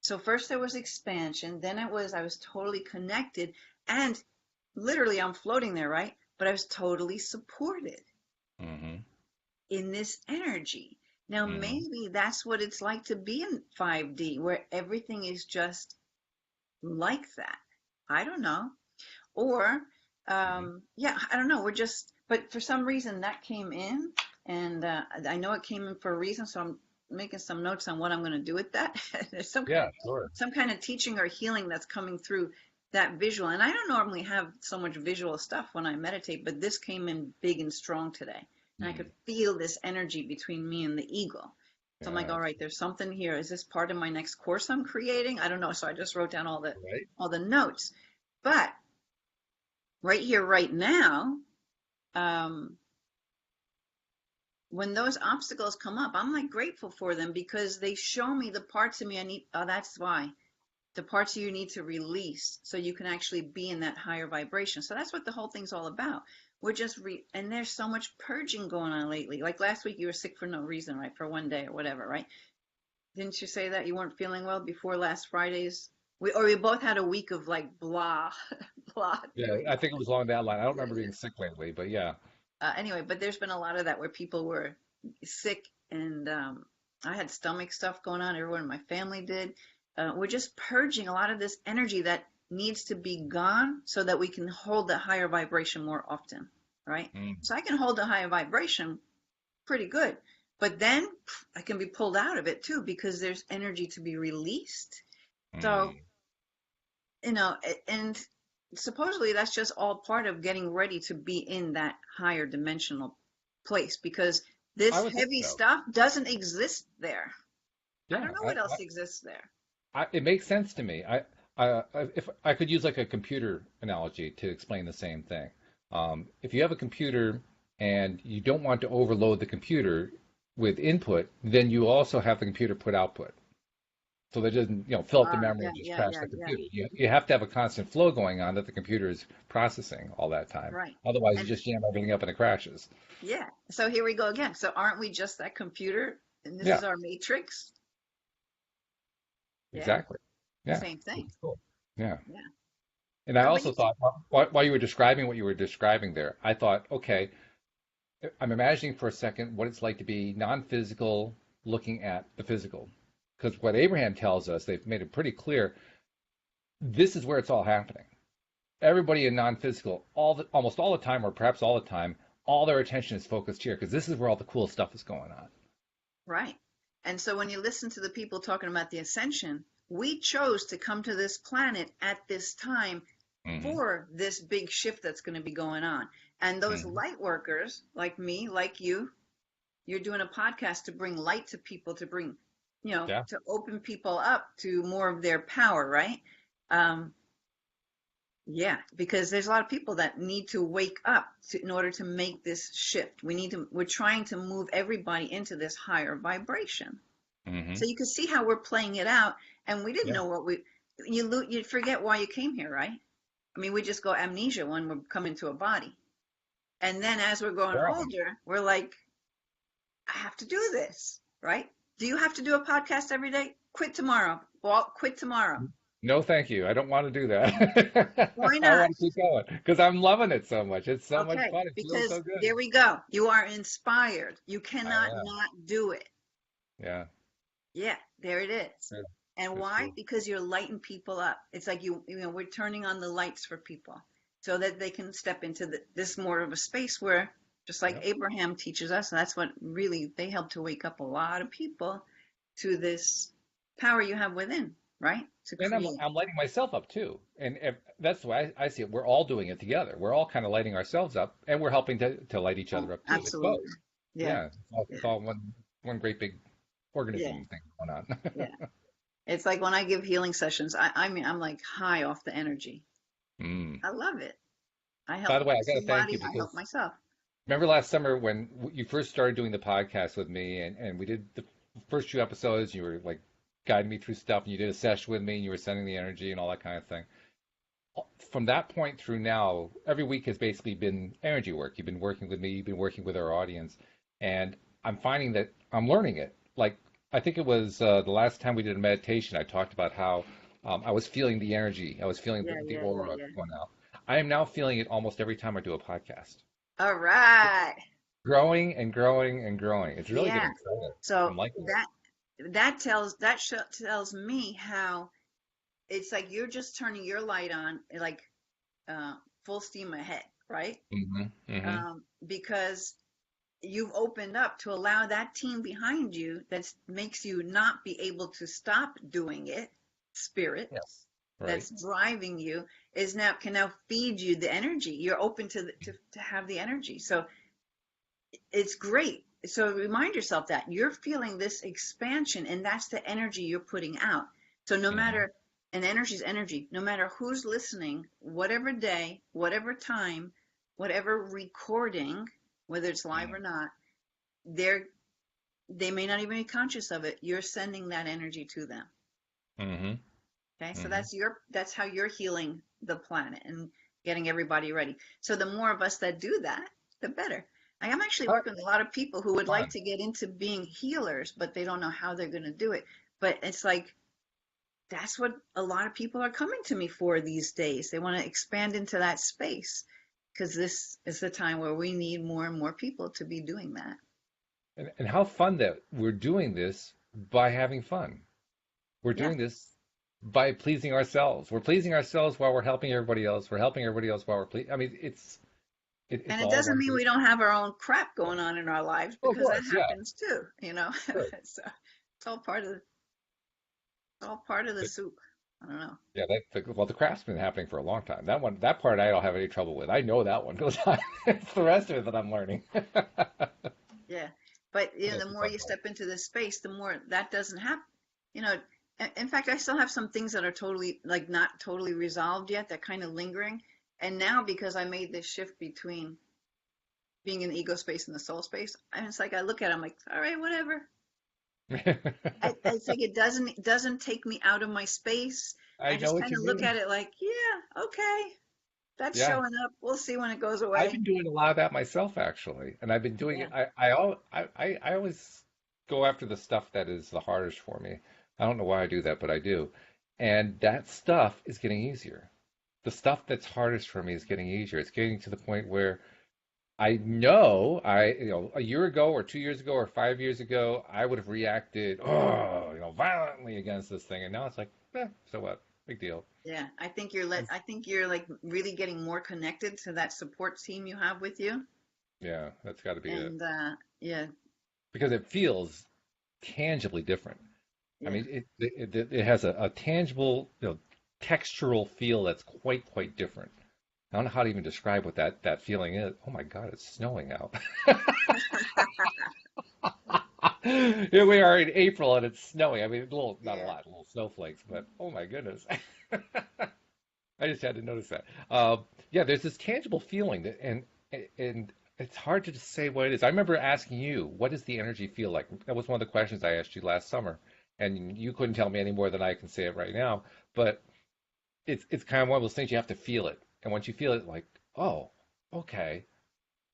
S2: So first there was expansion, then I was totally connected, and literally I'm floating there, right? But I was totally supported
S1: Mm-hmm.
S2: in this energy. Now
S1: Mm-hmm.
S2: maybe that's what it's like to be in 5D, where everything is just like that. I don't know. Or
S1: Mm-hmm.
S2: yeah, I don't know. We're just, but for some reason that came in, and I know it came in for a reason, so I'm making some notes on what I'm going to do with that. There's
S1: Yeah, sure.
S2: some kind of teaching or healing that's coming through that visual. And I don't normally have so much visual stuff when I meditate, but this came in big and strong today. And I
S1: Mm.
S2: could feel this energy between me and the eagle. So I'm like,
S1: Yeah.
S2: all right, there's something here. Is this part of my next course I'm creating? I don't know. So I just wrote down
S1: Right.
S2: all the notes. But right here, right now, um, when those obstacles come up, I'm like grateful for them because they show me the parts of me I need. Oh, that's why the parts of you need to release so you can actually be in that higher vibration. So that's what the whole thing's all about. We're just and there's so much purging going on lately. Like last week, you were sick for no reason, right? For one day or whatever, right? Didn't you say that you weren't feeling well before last Friday's? We both had a week of like blah, blah
S1: Yeah,
S2: doing
S1: I think it was along that line. I don't
S2: yeah,
S1: remember being sick lately, but yeah.
S2: anyway, but there's been a lot of that where people were sick, and I had stomach stuff going on. Everyone in my family did. We're just purging a lot of this energy that needs to be gone so that we can hold the higher vibration more often, right?
S1: Mm.
S2: So I can hold the higher vibration pretty good, but then I can be pulled out of it too because there's energy to be released. So,
S1: Mm.
S2: and supposedly that's just all part of getting ready to be in that higher dimensional place because
S1: I
S2: this
S1: would think
S2: heavy
S1: so.
S2: stuff doesn't exist there. I
S1: Yeah,
S2: don't know what else exists there.
S1: it makes sense to me. If I could use like a computer analogy to explain the same thing. If you have a computer and you don't want to overload the computer with input, then you also have the computer put output. So that doesn't, fill up the memory
S2: Yeah,
S1: and just
S2: yeah,
S1: crash
S2: yeah,
S1: the
S2: yeah.
S1: computer. You have to have a constant flow going on that the computer is processing all that time.
S2: Right.
S1: Otherwise, you
S2: And
S1: just jam everything up and it crashes.
S2: yeah, so here we go again. So aren't we just that computer? And this
S1: Yeah,
S2: is our matrix? Yeah,
S1: exactly. Yeah,
S2: same
S1: which
S2: thing.
S1: is cool. Yeah.
S2: Yeah.
S1: And I
S2: But
S1: also
S2: you
S1: thought, while you were describing what you were describing there, I thought, okay, I'm imagining for a second what it's like to be non-physical looking at the physical. Because what Abraham tells us, they've made it pretty clear, this is where it's all happening. Everybody in non-physical, almost all the time, or perhaps all the time, all their attention is focused here because this is where all the cool stuff is going on.
S2: right. And so when you listen to the people talking about the ascension, we chose to come to this planet at this time
S1: Hmm.
S2: for this big shift that's going to be going on. And those
S1: Hmm.
S2: light workers, like me, like you, you're doing a podcast to bring light to people, to bring,
S1: Yeah.
S2: to open people up to more of their power, right? Um, yeah, because there's a lot of people that need to wake up in order to make this shift. We're trying to move everybody into this higher vibration.
S1: Hmm.
S2: So you can see how we're playing it out. And we didn't
S1: Yeah.
S2: know you forget why you came here, right? I mean, we just go amnesia when we're coming to a body. And then as we're growing
S1: Yeah.
S2: older, we're like, I have to do this, right? Do you have to do a podcast every day? Quit tomorrow. Walt, quit tomorrow.
S1: No, thank you. I don't want to do that.
S2: Why
S1: I
S2: not?
S1: want to keep going because I'm loving it so much. It's so much
S2: Okay,
S1: fun. It feels
S2: because
S1: so good.
S2: there we go. You are inspired. You
S1: I
S2: cannot
S1: am.
S2: not do it.
S1: Yeah.
S2: Yeah, there it is.
S1: Yeah.
S2: And
S1: It's
S2: why?
S1: cool.
S2: Because you're lighting people up. It's like we're turning on the lights for people so that they can step into this more of a space where, just like
S1: Yep.
S2: Abraham teaches us, and that's what really they help to wake up a lot of people to this power you have within, right? To
S1: And
S2: create.
S1: I'm lighting myself up too. And that's the way I see it. We're all doing it together. We're all kind of lighting ourselves up and we're helping to light each
S2: Oh,
S1: other up too. It's both.
S2: absolutely. Yeah,
S1: Yeah. It's
S2: yeah,
S1: all one great big
S2: yeah,
S1: organism thing going on.
S2: yeah. It's like when I give healing sessions, I mean, I'm like high off the energy.
S1: Mm.
S2: I love it. I
S1: By
S2: help
S1: the way, I got to thank you
S2: somebody, I help
S1: because
S2: myself.
S1: remember last summer when you first started doing the podcast with me and we did the first few episodes, you were like guiding me through stuff and you did a session with me and you were sending the energy and all that kind of thing. From that point through now, every week has basically been energy work. You've been working with me, you've been working with our audience, and I'm finding that I'm learning it. Like I think it was the last time we did a meditation. I talked about how I was feeling the energy. I was feeling
S2: Yeah,
S1: the
S2: yeah, yeah,
S1: aura
S2: yeah.
S1: going out. I am now feeling it almost every time I do a podcast.
S2: All right.
S1: Growing and growing and growing. It's really
S2: Yeah.
S1: getting exciting. I'm
S2: So
S1: liking it.
S2: that tells me how it's like you're just turning your light on, like uh, full steam ahead, right?
S1: Hmm. Hmm.
S2: Because you've opened up to allow that team behind you that makes you not be able to stop doing it, spirit
S1: Yes. Right.
S2: that's driving you is now can now feed you the energy. You're open to have the energy. So it's great. So remind yourself that you're feeling this expansion and that's the energy you're putting out. So no
S1: Hmm.
S2: matter, and energy is energy, no matter who's listening, whatever day, whatever time, whatever recording, whether it's live or not, they're they may not even be conscious of it. You're sending that energy to them.
S1: Hmm.
S2: Okay. So
S1: Hmm.
S2: that's how you're healing the planet and getting everybody ready. So the more of us that do that, the better. I'm actually
S1: Oh,
S2: working with a lot of people who would like
S1: fun.
S2: to get into being healers, but they don't know how they're going to do it. But it's like that's what a lot of people are coming to me for these days. They want to expand into that space because this is the time where we need more and more people to be doing that.
S1: And how fun that we're doing this by having fun. We're
S2: Yeah.
S1: doing this by pleasing ourselves. We're pleasing ourselves while we're helping everybody else. We're helping everybody else while we're pleasing. I mean, it's
S2: And it
S1: all
S2: doesn't
S1: one
S2: mean
S1: big.
S2: we don't have our own crap going on in our lives
S1: Oh, of
S2: because that
S1: course, yeah,
S2: happens too, you know.
S1: sure.
S2: So it's all part of the
S1: But
S2: soup. I don't know.
S1: yeah, well, the craft's been happening for a long time. That one, that part, I don't have any trouble with. I know that one goes on. It's the rest of it that I'm learning.
S2: Yeah. But you know,
S1: That's
S2: the
S1: the
S2: more
S1: fun
S2: you
S1: part.
S2: step into this space, the more that doesn't happen. You know, in fact, I still have some things that are totally like not totally resolved yet, that kind of lingering. And now because I made this shift between being in the ego space and the soul space, and it's like I look at it, I'm like, all right, whatever. I think it doesn't take me out of my space.
S1: I
S2: I
S1: know
S2: just
S1: what
S2: kind
S1: you
S2: of look
S1: mean.
S2: at it like, yeah, okay, that's
S1: Yeah.
S2: showing up. We'll see when it goes
S1: I've
S2: away.
S1: been doing a lot of that myself, actually, and I've been doing
S2: Yeah.
S1: it. I always go after the stuff that is the hardest for me. I don't know why I do that, but I do, and that stuff is getting easier. The stuff that's hardest for me is getting easier. It's getting to the point where I know a year ago or 2 years ago or 5 years ago, I would have reacted, violently against this thing, and now it's like, so what? Big deal.
S2: Yeah, I think you're like really getting more connected to that support team you have with you.
S1: Yeah, that's got to be it
S2: And yeah,
S1: because it feels tangibly different. I
S2: yeah.
S1: mean, it has a tangible, textural feel that's quite different. I don't know how to even describe what that feeling is. Oh my God, it's snowing out. Here we are in April and it's snowing. I mean, not a
S2: Yeah.
S1: lot, little snowflakes, but oh my goodness. I just had to notice that. Yeah, there's this tangible feeling and it's hard to just say what it is. I remember asking you, what does the energy feel like? That was one of the questions I asked you last summer, and you couldn't tell me any more than I can say it right now. But it's kind of one of those things you have to feel it, and once you feel it, like, oh, okay,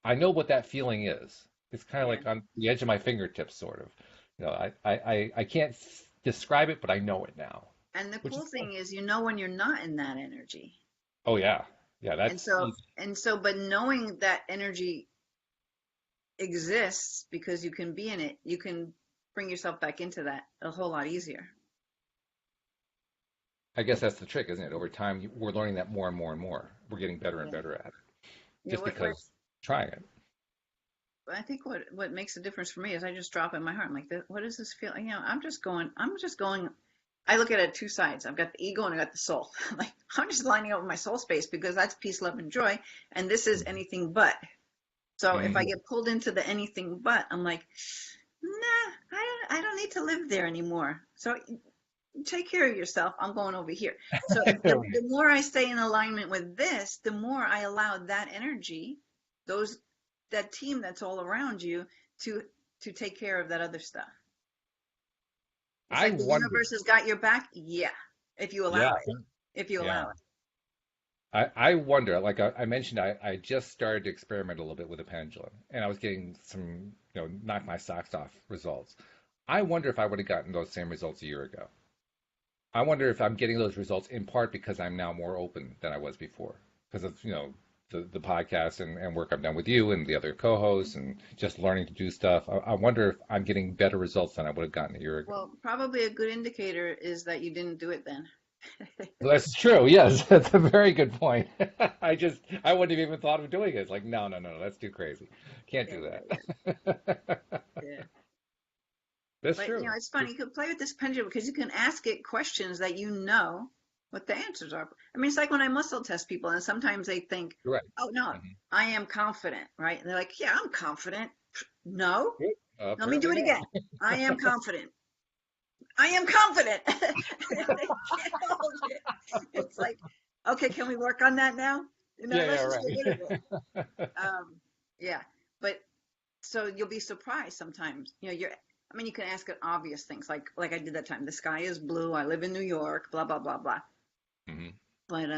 S1: I know what that feeling is. It's kind of
S2: Yeah.
S1: like on the edge of my fingertips, sort of. I can't describe it, but I know it now,
S2: And the
S1: which
S2: cool
S1: is cool.
S2: thing is, you know when you're not in that energy.
S1: Oh yeah, yeah,
S2: And
S1: that's
S2: so
S1: easy.
S2: and so, but knowing that energy exists because you can be in it, you can bring yourself back into that a whole lot easier.
S1: I guess that's the trick, isn't it? Over time, we're learning that more and more and more. We're getting better and
S2: Yeah.
S1: better at it,
S2: Yeah.
S1: just
S2: What
S1: because trying it.
S2: I think what makes a difference for me is I just drop in my heart. I'm like, what does this feel? You know, I'm just going. I look at it two sides. I've got the ego and I got the soul. Like I'm just lining up with my soul space because that's peace, love, and joy, and this is anything but. So if I
S1: Mm-hmm.
S2: get pulled into the anything but, I'm like, nah, I don't need to live there anymore. So take care of yourself. I'm going over here. So the more I stay in alignment with this, the more I allow that energy, those that team that's all around you to to take care of that other stuff. It's
S1: I
S2: like the
S1: wonder.
S2: universe has got your back. Yeah, if you
S1: Yeah,
S2: allow it. If you
S1: yeah.
S2: allow it.
S1: I wonder, like I mentioned, I just started to experiment a little bit with a pendulum, and I was getting some, knock my socks off results. I wonder if I would have gotten those same results a year ago. I wonder if I'm getting those results in part because I'm now more open than I was before, because of, the podcast and work I've done with you and the other co-hosts and just learning to do stuff. I wonder if I'm getting better results than I would have gotten a year ago.
S2: Well, probably a good indicator is that you didn't do it then.
S1: That's true. Yes, that's a very good point. I wouldn't have even thought of doing it. It's like, no, no, no, that's too crazy. Can't
S2: Yeah,
S1: do
S2: yeah,
S1: that.
S2: yeah.
S1: That's
S2: But
S1: true.
S2: it's funny. You can play with this pendulum because you can ask it questions that you know what the answers are. I mean, it's like when I muscle test people, and sometimes they think,
S1: You're right.
S2: "Oh no,
S1: Mhm.
S2: I am confident," right? And they're like, "Yeah, I'm confident." No,
S1: Good.
S2: let me do
S1: Apparently
S2: it
S1: not.
S2: again. I am confident. I am confident. They can't hold it. It's like, okay, can we work on that now?
S1: Yeah, yeah,
S2: Let's just get rid of it.
S1: right.
S2: Yeah, but so you'll be surprised sometimes. I mean, you can ask it obvious things like I did that time. The sky is blue. I live in New York. Blah blah blah blah.
S1: hmm
S2: But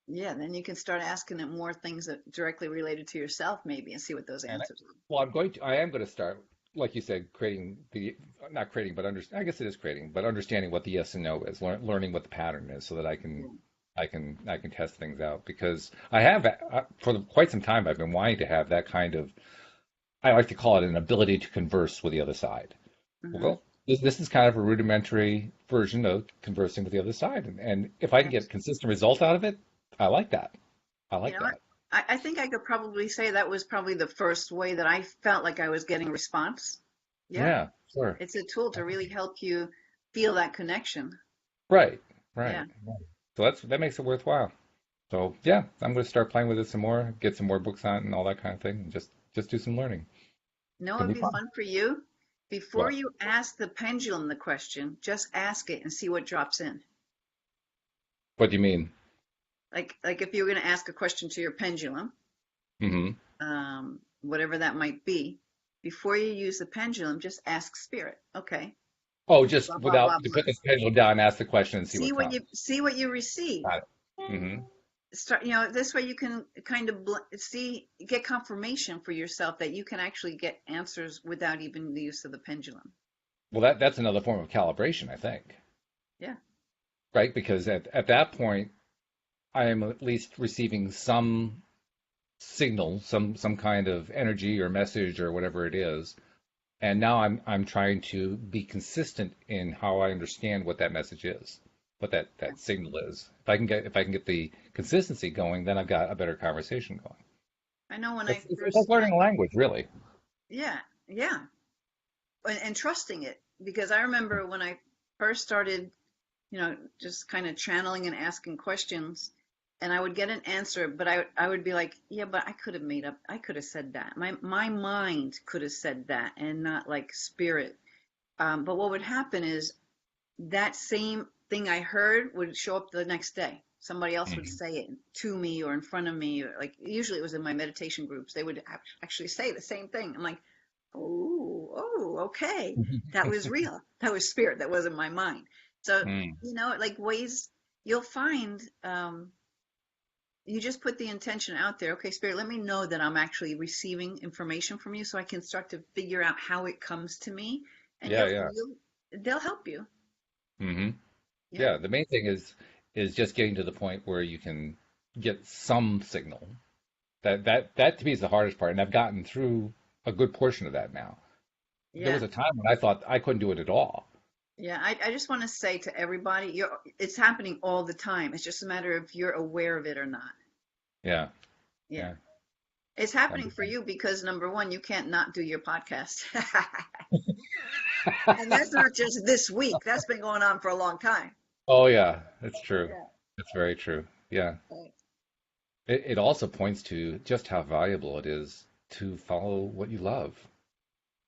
S2: yeah, then you can start asking it more things that directly related to yourself, maybe, and see what those
S1: And
S2: answers are.
S1: well, I am going to start, like you said, creating not creating, but I guess it is creating, but understanding what the yes and no is, learning what the pattern is, so that
S2: Yeah.
S1: I can test things out because I have for quite some time I've been wanting to have that kind of, I like to call it an ability to converse with the other side.
S2: Mm-hmm.
S1: Well, this is kind of a rudimentary version of conversing with the other side, and if I can get
S2: Yes.
S1: consistent result out of it, I like that. I
S2: You
S1: like
S2: know what?
S1: that.
S2: I think I could probably say that was probably the first way that I felt like I was getting response. Yeah,
S1: Yeah, sure.
S2: it's a tool to really help you feel that connection.
S1: Right, right.
S2: Yeah.
S1: Right. So that makes it worthwhile. So yeah, I'm going to start playing with it some more, get some more books on it and all that kind of thing, and just do some learning.
S2: No,
S1: It's gonna
S2: it'd
S1: be
S2: be
S1: fun.
S2: fun for you. Before
S1: What?
S2: you ask the pendulum the question, just ask it and see what drops in.
S1: What do you mean?
S2: Like if you're going to ask a question to your pendulum,
S1: hmm
S2: whatever that might be, before you use the pendulum, just ask spirit. Okay,
S1: Oh, just
S2: blah blah blah
S1: without to
S2: blah.
S1: put the pendulum down, ask the question and see what comes.
S2: See what you receive.
S1: Got it.
S2: Start, this way you can kind of get confirmation for yourself that you can actually get answers without even the use of the pendulum.
S1: Well, that's another form of calibration, I think,
S2: Yeah.
S1: right? Because at that point, I am at least receiving some signal, some kind of energy or message or whatever it is. And now I'm trying to be consistent in how I understand what that message is, what that signal is. If I can get the consistency going, then I've got a better conversation going.
S2: I know when I
S1: It's like
S2: first
S1: learning a language, really.
S2: yeah, yeah. And trusting it because I remember when I first started, just kind of channeling and asking questions, and I would get an answer, but I would be like, yeah, but I could have said that. My mind could have said that, and not like spirit. But what would happen is that same thing I heard would show up the next day. Somebody else would
S1: hmm
S2: say it to me or in front of me, or like usually it was in my meditation groups. They would actually say the same thing. I'm like, oh, okay. That was real. That was spirit. That wasn't my mind. So,
S1: Mm.
S2: like ways you'll find, you just put the intention out there. Okay, spirit, let me know that I'm actually receiving information from you so I can start to figure out how it comes to me. And
S1: Yeah, yeah.
S2: they'll help you.
S1: hmm
S2: Yeah.
S1: Yeah, the main thing is just getting to the point where you can get some signal. That to me is the hardest part, and I've gotten through a good portion of that now. There was
S2: Yeah.
S1: a time when I thought I couldn't do it at all.
S2: Yeah. I just want to say to everybody, it's happening all the time. It's just a matter of if you're aware of it or not.
S1: Yeah,
S2: Yeah.
S1: yeah.
S2: It's
S1: That'd
S2: happening
S1: be
S2: for
S1: fun.
S2: you because number one, you can't not do your podcast. And that's not just this week. That's been going on for a long time.
S1: Oh yeah, it's true.
S2: Yeah.
S1: It's very true. Yeah.
S2: Right.
S1: It also points to just how valuable it is to follow what you love.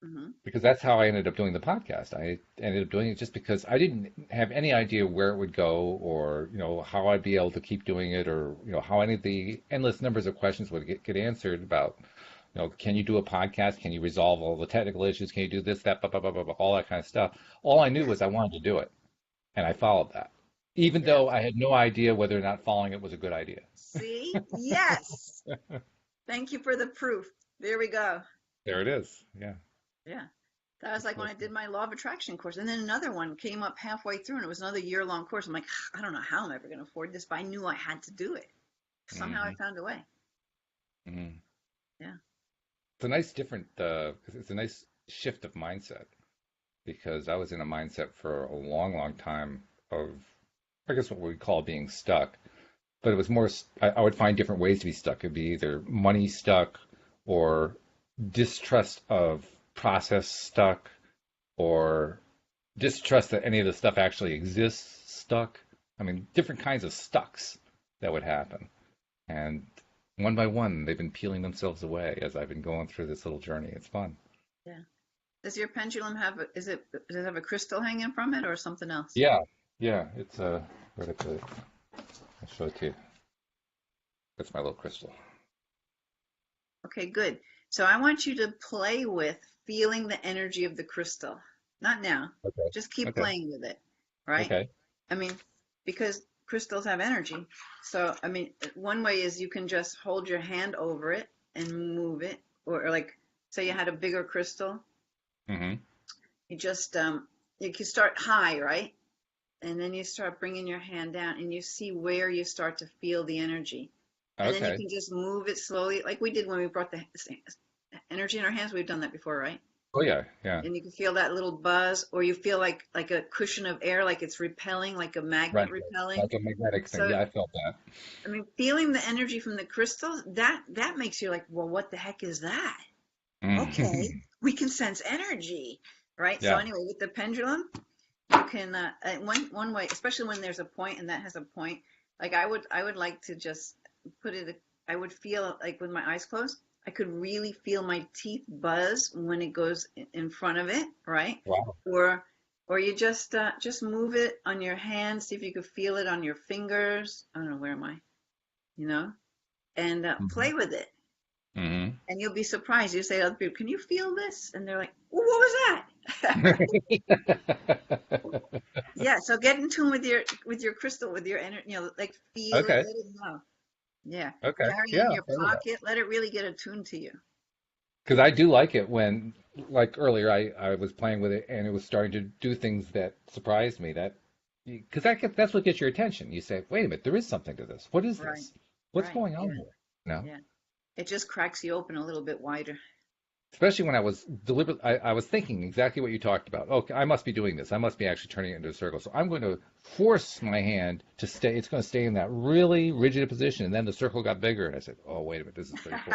S2: Hmm.
S1: Because that's how I ended up doing the podcast. I ended up doing it just because I didn't have any idea where it would go or, how I'd be able to keep doing it or, how any of the endless numbers of questions would get answered about, can you do a podcast? Can you resolve all the technical issues? Can you do this, that, blah, blah, blah, blah, blah, all that kind of stuff. All I knew
S2: Yeah.
S1: was I wanted to do it, and I followed that, even
S2: Yeah.
S1: though I had no idea whether or not following it was a good idea.
S2: See? Yes. Thank you for the proof. There we go.
S1: There it is. Yeah.
S2: Yeah. That was
S1: It's
S2: like when
S1: really
S2: I
S1: cool.
S2: did my law of attraction course. And then another one came up halfway through and it was another year-long course. I'm like, I don't know how I'm ever going to afford this, but I knew I had to do it. Somehow I
S1: Hmm.
S2: found a way.
S1: Hmm.
S2: Yeah.
S1: It's a nice different, it's a nice shift of mindset because I was in a mindset for a long, long time of, I guess what we call being stuck. But it was more, I would find different ways to be stuck. It'd be either money stuck or distrust of process stuck or distrust that any of the stuff actually exists stuck. I mean, different kinds of stucks that would happen. And one by one, they've been peeling themselves away as I've been going through this little journey. It's fun.
S2: Yeah. Does your pendulum have does it have a crystal hanging from it or something else?
S1: Yeah, yeah, it's where to put it? I'll show it to you. That's my little crystal.
S2: Okay, good. So I want you to play with feeling the energy of the crystal. Not now.
S1: Okay,
S2: Just keep
S1: okay,
S2: playing with it, right?
S1: okay.
S2: I mean, because crystals have energy. So, I mean, one way is you can just hold your hand over it and move it, or like, say you had a bigger crystal,
S1: Mm-hmm.
S2: you just you can start high, right? And then you start bringing your hand down and you see where you start to feel the energy. And then you
S1: Okay.
S2: can just move it slowly, like we did when we brought the energy in our hands. We've done that before, right?
S1: Oh yeah, yeah.
S2: And you can feel that little buzz, or you feel like a cushion of air, like it's repelling, like a magnet
S1: Right, right.
S2: repelling.
S1: Like a magnetic thing.
S2: So,
S1: Yeah, I felt that.
S2: I mean, feeling the energy from the crystals, that makes you like, well, what the heck is that? Okay,
S1: Mm.
S2: we can sense energy, right? So
S1: Yeah.
S2: anyway, with the pendulum, you can one way, especially when there's a point and that has a point. Like I would like to just put it. I would feel like with my eyes closed, I could really feel my teeth buzz when it goes in front of it, right?
S1: Wow.
S2: Or or you just move it on your hand, see if you could feel it on your fingers. I don't know, where am I? You know, and
S1: Hmm.
S2: play with it.
S1: Hmm.
S2: And you'll be surprised. You say to other people, "Can you feel this?" And they're like, well, "What was that?" Yeah, so get in tune with your crystal, with your energy, like feel it,
S1: Okay.
S2: let it know. Yeah.
S1: Okay.
S2: Carry it
S1: Yeah,
S2: in
S1: I'll
S2: your
S1: play with that.
S2: pocket, let it really get attuned to you.
S1: Because I do like it when, like earlier, I was playing with it and it was starting to do things that surprised me. Because that's what gets your attention. You say, wait a minute, there is something to this. What is
S2: Right.
S1: this? What's
S2: Right.
S1: going on
S2: Yeah.
S1: here? You know?
S2: Yeah. It just cracks you open a little bit wider.
S1: Especially when I was deliberate, I was thinking exactly what you talked about. Okay, I must be doing this. I must be actually turning it into a circle. So I'm going to force my hand to stay. It's going to stay in that really rigid position. And then the circle got bigger, and I said, "Oh, wait a minute, this is pretty cool."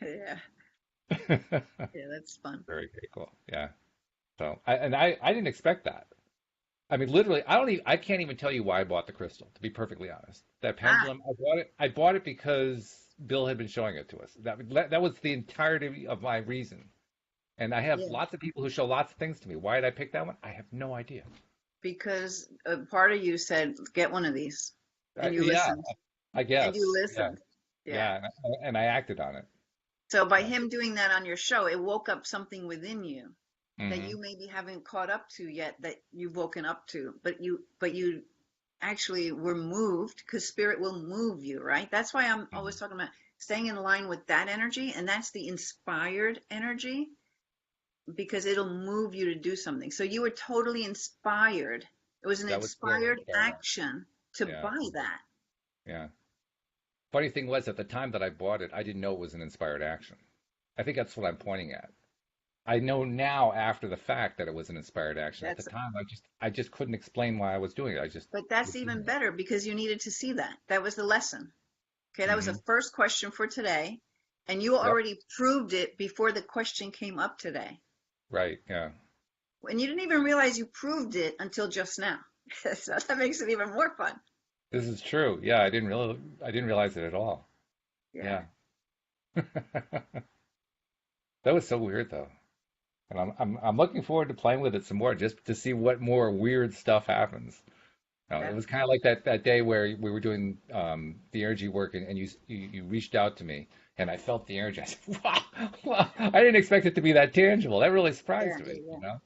S2: Yeah. Yeah, that's fun.
S1: Very, very cool. Yeah. So I didn't expect that. I mean, literally, I can't even tell you why I bought the crystal, to be perfectly honest. That
S2: Ah,
S1: pendulum, I bought it because Bill had been showing it to us. That was the entirety of my reason. And I have
S2: yeah.
S1: lots of people who show lots of things to me. Why did I pick that one? I have no idea.
S2: Because a part of you said, get one of these. And you
S1: Yeah,
S2: listened.
S1: I
S2: And you
S1: guess. Yeah,
S2: listened. Yeah.
S1: yeah, and I acted on it.
S2: So by
S1: So,
S2: him doing that on your show, it woke up something within you that
S1: hmm.
S2: you maybe haven't caught up to yet, that you've woken up to, but you actually were moved, because spirit will move you, right? That's why I'm always talking about staying in line with that energy, and that's the inspired energy, because it'll move you to do something. So you were totally inspired. It was an
S1: That was very
S2: inspired
S1: inspiring.
S2: action to
S1: Yeah,
S2: buy that.
S1: yeah. Funny thing was, at the time that I bought it, I didn't know it was an inspired action. I think that's what I'm pointing at. I know now after the fact that it was an inspired action. At the
S2: That's
S1: time, I just couldn't explain why I was doing it. I just
S2: but that's
S1: was doing
S2: even
S1: it.
S2: better, because you needed to see that. That was the lesson. Okay, that was the
S1: Hmm.
S2: first question for today. And you
S1: Yep.
S2: already proved it before the question came up today.
S1: Right. Yeah.
S2: And you didn't even realize you proved it until just now. So that makes it even more fun.
S1: This is true. Yeah, I didn't realize it at all.
S2: Yeah.
S1: Yeah. That was so weird though. And I'm looking forward to playing with it some more just to see what more weird stuff happens. It
S2: That,
S1: was kind of like that day where we were doing the energy work and you reached out to me and I felt the energy. I said, wow, I didn't expect it to be that tangible. That really
S2: yeah,
S1: surprised
S2: yeah,
S1: me,
S2: yeah.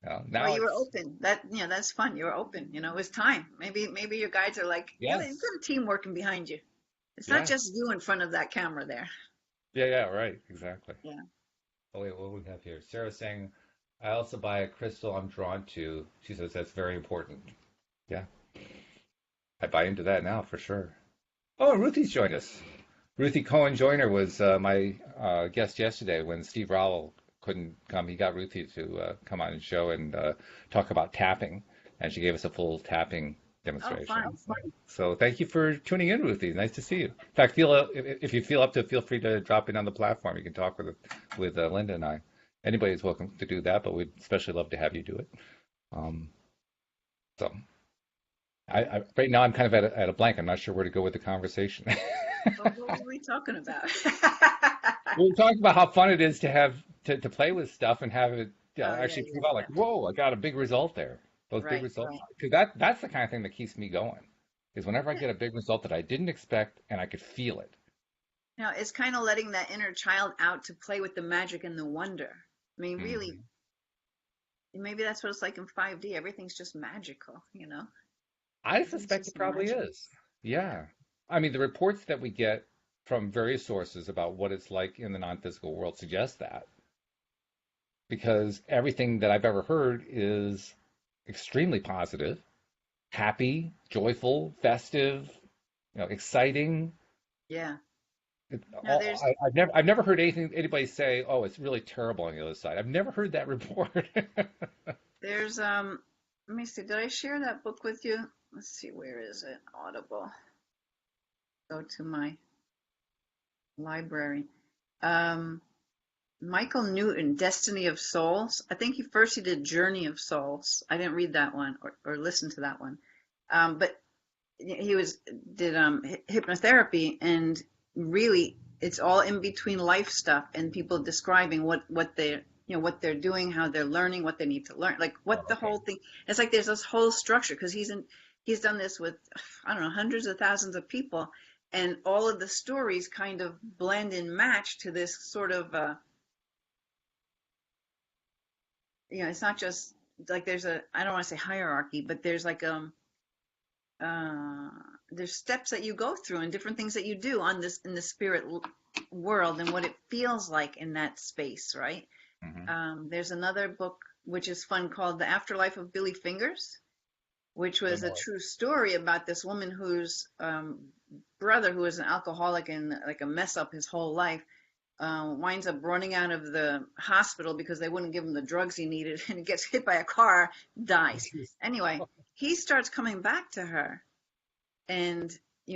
S2: Well,
S1: Now
S2: you were
S1: it's
S2: open. That's fun. You were open. It was time. Maybe your guides are like, you've
S1: yes.
S2: got a team working behind you. It's not
S1: Yeah.
S2: just you in front of that camera there.
S1: Yeah, yeah, right. Exactly.
S2: Yeah.
S1: Oh wait, what do we have here? Sarah's saying, I also buy a crystal I'm drawn to. She says that's very important. Yeah, I buy into that now for sure. Oh, Ruthie's joined us. Ruthie Cohen Joyner was my guest yesterday when Steve Rowell couldn't come. He got Ruthie to come on the show and talk about tapping, and she gave us a full tapping
S2: Oh,
S1: demonstration.
S2: fun.
S1: So thank you for tuning in, Ruthie. Nice to see you. In fact, feel if you feel up to it, feel free to drop in on the platform. You can talk with Linda and I. Anybody's welcome to do that, but we'd especially love to have you do it. Um, so right now I'm kind of at a blank. I'm not sure where to go with the conversation.
S2: What were we talking about?
S1: We were talking about how fun it is to have to play with stuff and have it
S2: Oh, yeah,
S1: actually
S2: yeah,
S1: prove out
S2: yeah.
S1: like, whoa, I got a big result there. Those big
S2: Right,
S1: results,
S2: right.
S1: because that's the kind of thing that keeps me going. Is whenever I
S2: Yeah.
S1: get a big result that I didn't expect and I could feel it.
S2: Now, it's kind of letting that inner child out to play with the magic and the wonder. I mean, really,
S1: Hmm.
S2: maybe that's what it's like in 5D. Everything's just magical, you know?
S1: I
S2: Everything's
S1: suspect it
S2: just
S1: probably
S2: magic.
S1: is.
S2: Yeah.
S1: Yeah. I mean, the reports that we get from various sources about what it's like in the non-physical world suggest that, because everything that I've ever heard is extremely positive, happy, joyful, festive, exciting.
S2: Yeah.
S1: It,
S2: Now, there's
S1: I've never heard anybody say, "Oh, it's really terrible on the other side." I've never heard that report.
S2: there's let me see. Did I share that book with you? Let's see, where is it? Audible. Go to my library. Um, Michael Newton, Destiny of Souls. I think he did Journey of Souls. I didn't read that one or listen to that one. But he was did hypnotherapy, and really it's all in between life stuff and people describing what they what they're doing, how they're learning, what they need to learn, like
S1: Oh,
S2: what the
S1: okay.
S2: whole thing. It's like there's this whole structure because he's done this with, I don't know, hundreds of thousands of people, and all of the stories kind of blend and match to this sort of it's not just like there's a, I don't want to say hierarchy, but there's like uh, there's steps that you go through and different things that you do on this in the spirit world and what it feels like in that space, right?
S1: Hmm.
S2: There's another book which is fun called The Afterlife of Billy Fingers, which
S1: Don't
S2: was a
S1: know it.
S2: true story about this woman whose brother, who was an alcoholic and like a mess up his whole life, winds up running out of the hospital because they wouldn't give him the drugs he needed, and he gets hit by a car, dies.
S1: Jeez.
S2: Anyway, he starts coming back to her, and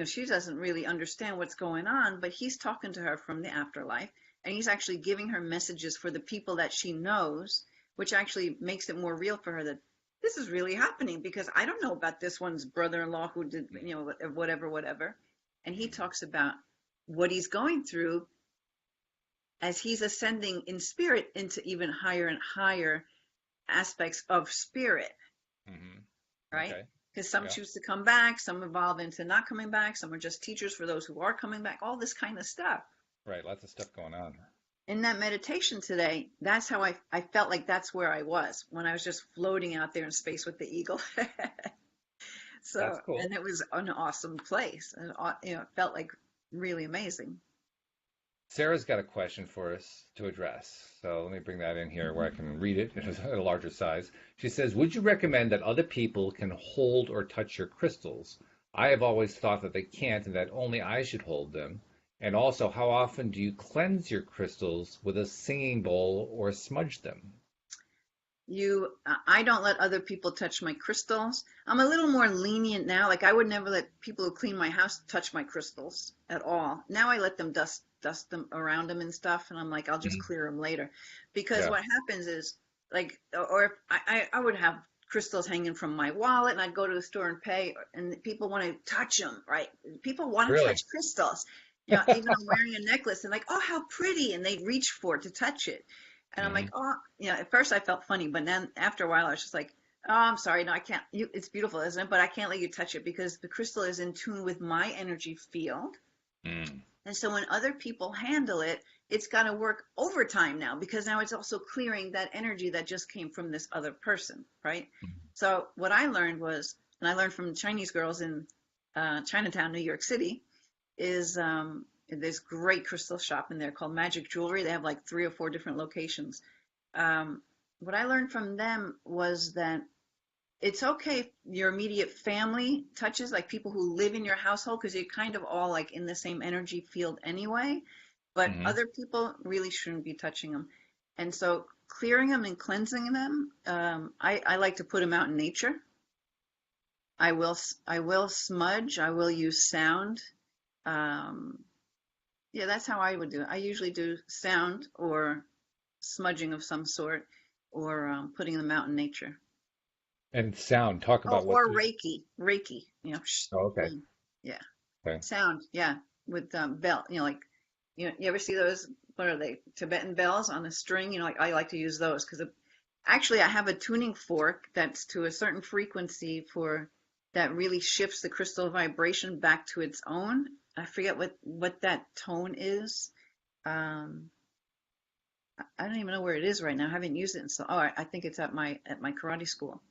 S2: she doesn't really understand what's going on, but he's talking to her from the afterlife, and he's actually giving her messages for the people that she knows, which actually makes it more real for her that this is really happening because I don't know about this one's brother-in-law who did whatever. And he talks about what he's going through as he's ascending in spirit into even higher and higher aspects of spirit,
S1: Hmm.
S2: right?
S1: Okay.
S2: Because some
S1: Yeah.
S2: choose to come back, some evolve into not coming back, some are just teachers for those who are coming back, all this kind of stuff.
S1: Right. Lots of stuff going on.
S2: In that meditation today, that's how I felt like that's where I was when I was just floating out there in space with the eagle.
S1: That's
S2: So,
S1: cool.
S2: and it was an awesome place. And, it felt like really amazing.
S1: Sarah's got a question for us to address. So let me bring that in here where I can read it at a larger size. She says, would you recommend that other people can hold or touch your crystals? I have always thought that they can't and that only I should hold them. And also, how often do you cleanse your crystals with a singing bowl or smudge them?
S2: I don't let other people touch my crystals. I'm a little more lenient now. Like I would never let people who clean my house touch my crystals at all. Now I let them dust them around them and stuff, and I'm like, I'll just
S1: Mhm.
S2: clear them later. Because
S1: Yeah.
S2: what happens is, like, or if I would have crystals hanging from my wallet, and I'd go to the store and pay, and people want to touch them, right? People want to
S1: Really?
S2: touch crystals. Even I'm wearing a necklace, and like, oh, how pretty, and they'd reach for it to touch it. And I'm like,
S1: Hmm.
S2: oh, at first I felt funny, but then after a while I was just like, oh, I'm sorry. No, I can't. It's beautiful, isn't it? But I can't let you touch it because the crystal is in tune with my energy field.
S1: Mm.
S2: And so when other people handle it, it's got to work overtime now because now it's also clearing that energy that just came from this other person, right? So what I learned was, and I learned from Chinese girls in Chinatown, New York City, is There's great crystal shop in there called Magic Jewelry. They have like 3 or 4 different locations. Um, what I learned from them was that it's okay if your immediate family touches, like people who live in your household, because you're kind of all like in the same energy field anyway. But
S1: Hmm.
S2: other people really shouldn't be touching them. And so clearing them and cleansing them, I like to put them out in nature. I will smudge. I will use sound. Um, yeah, that's how I would do it. I usually do sound or smudging of some sort, or putting them out in nature.
S1: And sound, talk
S2: Oh,
S1: about what
S2: or
S1: you.
S2: Reiki.
S1: Oh, okay.
S2: Yeah,
S1: Okay.
S2: sound. Yeah, with bell. Like you ever see those? What are they? Tibetan bells on a string. Like I like to use those because actually I have a tuning fork that's to a certain frequency for that really shifts the crystal vibration back to its own. I forget what that tone is. Um, I don't even know where it is right now. I haven't used it, so I think it's at my karate school.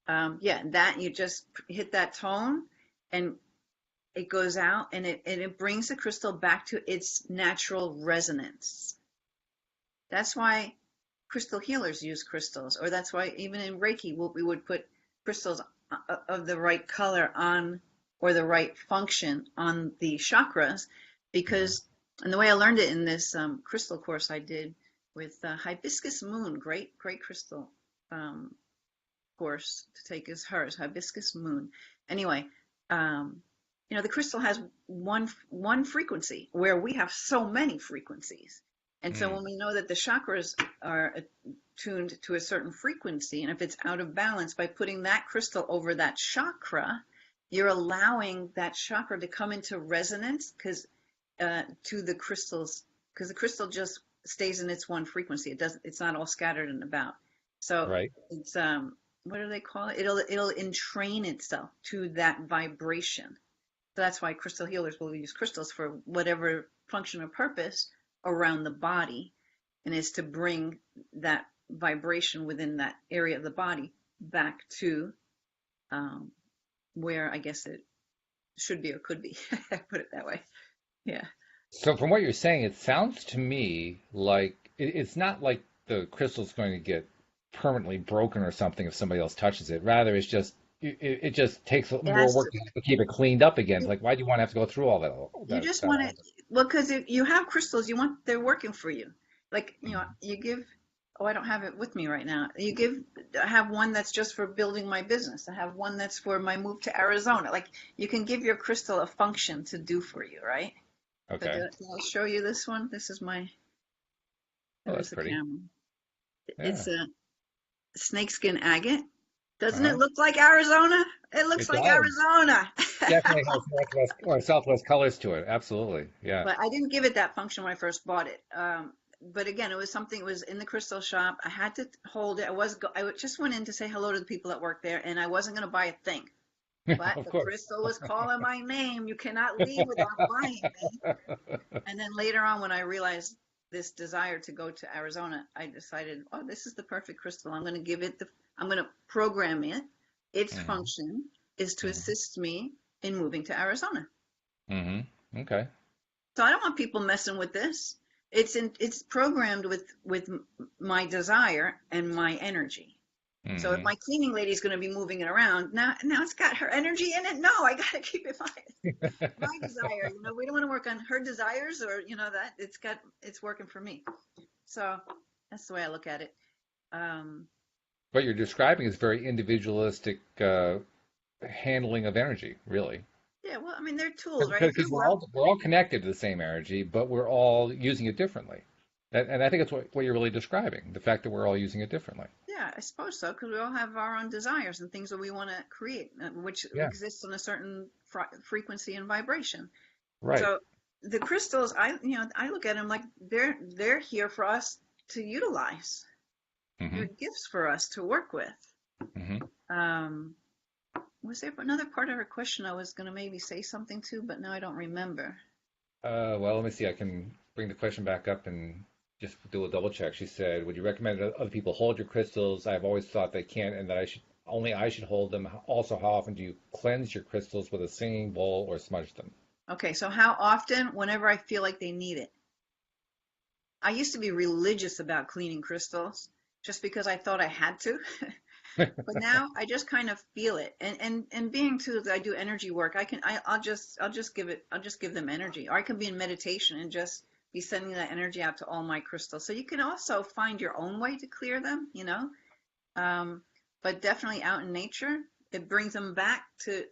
S2: Yeah, that you just hit that tone, and it goes out, and it brings the crystal back to its natural resonance. That's why crystal healers use crystals, or that's why even in Reiki we would put crystals of the right color on, or the right function on the chakras,
S1: Hmm.
S2: because, and the way I learned it in this crystal course I did with hibiscus moon, great crystal um, course to take is hers, hibiscus moon. Anyway, um, the crystal has one frequency where we have so many frequencies. And so
S1: Mm.
S2: when we know that the chakras are tuned to a certain frequency, and if it's out of balance, by putting that crystal over that chakra, you're allowing that chakra to come into resonance because to the crystals, because the crystal just stays in its one frequency. It's not all scattered and about. So
S1: Right.
S2: it's what do they call it? It'll entrain itself to that vibration. So that's why crystal healers will use crystals for whatever function or purpose around the body, and is to bring that vibration within that area of the body back to um, where I guess it should be or could be. Put it that way. Yeah.
S1: So from what you're saying, it sounds to me like it's not like the crystal's going to get permanently broken or something if somebody else touches it. Rather, it's just it just takes
S2: It
S1: more
S2: has
S1: work
S2: to.
S1: to keep it cleaned up again. It's
S2: You,
S1: like, why do you want to have to go through all
S2: you
S1: that
S2: just
S1: that
S2: want
S1: all
S2: to, well, because you have crystals, they're working for you. Like,
S1: Mhm.
S2: you give, oh, I don't have it with me right now. I have one that's just for building my business. I have one that's for my move to Arizona. Like, you can give your crystal a function to do for you, right? So
S1: Okay.
S2: did I show you this one? This is
S1: Oh, that's
S2: where's the
S1: pretty.
S2: camera?
S1: Yeah.
S2: It's a snakeskin agate. Doesn't it
S1: Uh-huh.
S2: look like Arizona? It looks
S1: It
S2: like
S1: does.
S2: Arizona.
S1: Definitely has northwest or southwest colors to it. Absolutely. Yeah.
S2: But I didn't give it that function when I first bought it. But again, it was something. It was in the crystal shop. I had to hold it. I just went in to say hello to the people that work there, and I wasn't going to buy a thing. But
S1: Of
S2: the
S1: course.
S2: crystal was calling my name. You cannot leave without buying me. And then later on, when I realized this desire to go to Arizona, I decided, oh, this is the perfect crystal. I'm going to give it I'm going to program it. Its
S1: Hmm.
S2: function is to
S1: Hmm.
S2: assist me in moving to Arizona.
S1: Hmm. Okay.
S2: So I don't want people messing with this. It's programmed with my desire and my energy. So if
S1: Hmm.
S2: my cleaning lady is going to be moving it around, now it's got her energy in it. No, I got to keep it my desire. We don't want to work on her desires, or that it's working for me. So that's the way I look at it. Um,
S1: What you're describing is very individualistic handling of energy, really.
S2: yeah, well, I mean, they're tools, right? If
S1: Because
S2: you're well,
S1: we're all connected to the same energy, but we're all using it differently. And I think it's what you're really describing, the fact that we're all using it differently.
S2: yeah, I suppose so, because we all have our own desires and things that we want to create, which
S1: Yeah,
S2: exists on a certain frequency and vibration.
S1: right.
S2: So the crystals, I look at them like they're here for us to utilize.
S1: Hmm.
S2: They're gifts for us to work with.
S1: Hmm.
S2: Um, was there another part of her question I was going to maybe say something to, but now I don't remember.
S1: Well, let me see. I can bring the question back up and just do a double check. She said, "Would you recommend that other people hold your crystals? I've always thought they can't, and that I should hold them. Also, how often do you cleanse your crystals with a singing bowl or smudge them?"
S2: Okay, so how often? Whenever I feel like they need it. I used to be religious about cleaning crystals just because I thought I had to. But now I just kind of feel it. And being too that I do energy work, I'll just give them energy. Or I can be in meditation and just be sending that energy out to all my crystals. So you can also find your own way to clear them, you know. But definitely out in nature, it brings them back to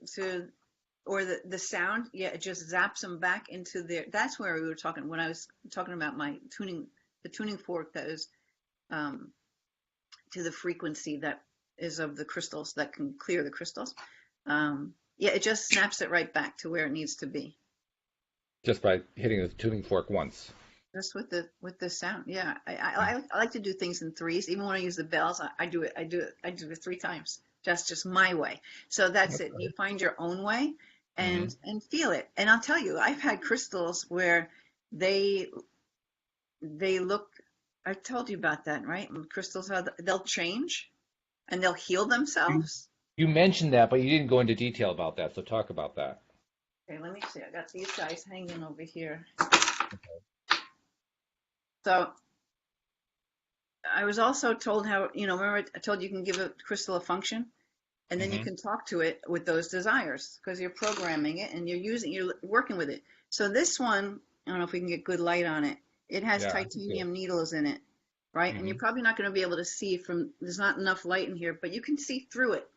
S2: or the sound, yeah, it just zaps them back into their. That's where we were talking when I was talking about my tuning, the tuning fork that is um, to the frequency that is of the crystals that can clear the crystals. Yeah, it just snaps it right back to where it needs to be.
S1: Just by hitting the tuning fork once.
S2: Just with the sound. Yeah, I like to do things in threes. Even when I use the bells, I do it three times. That's just my way. So that's it. You
S1: Okay.
S2: find your own way
S1: Hmm.
S2: and feel it. And I'll tell you, I've had crystals where they they look. I told you about that, right? Crystals, how they'll change and they'll heal
S1: You
S2: themselves.
S1: you mentioned that, but you didn't go into detail about that. So talk about that.
S2: Okay, let me see. I got these guys hanging over here. So I was also told how, remember I told you can give a crystal a function and then you
S1: Hmm.
S2: can talk to it with those desires because you're programming it and you're working with it. So this one, I don't know if we can get good light on it. It has
S1: Yeah, I can see it.
S2: titanium needles in it, right? And you're
S1: Hmm.
S2: probably not going to be able to see there's not enough light in here, but you can see through it.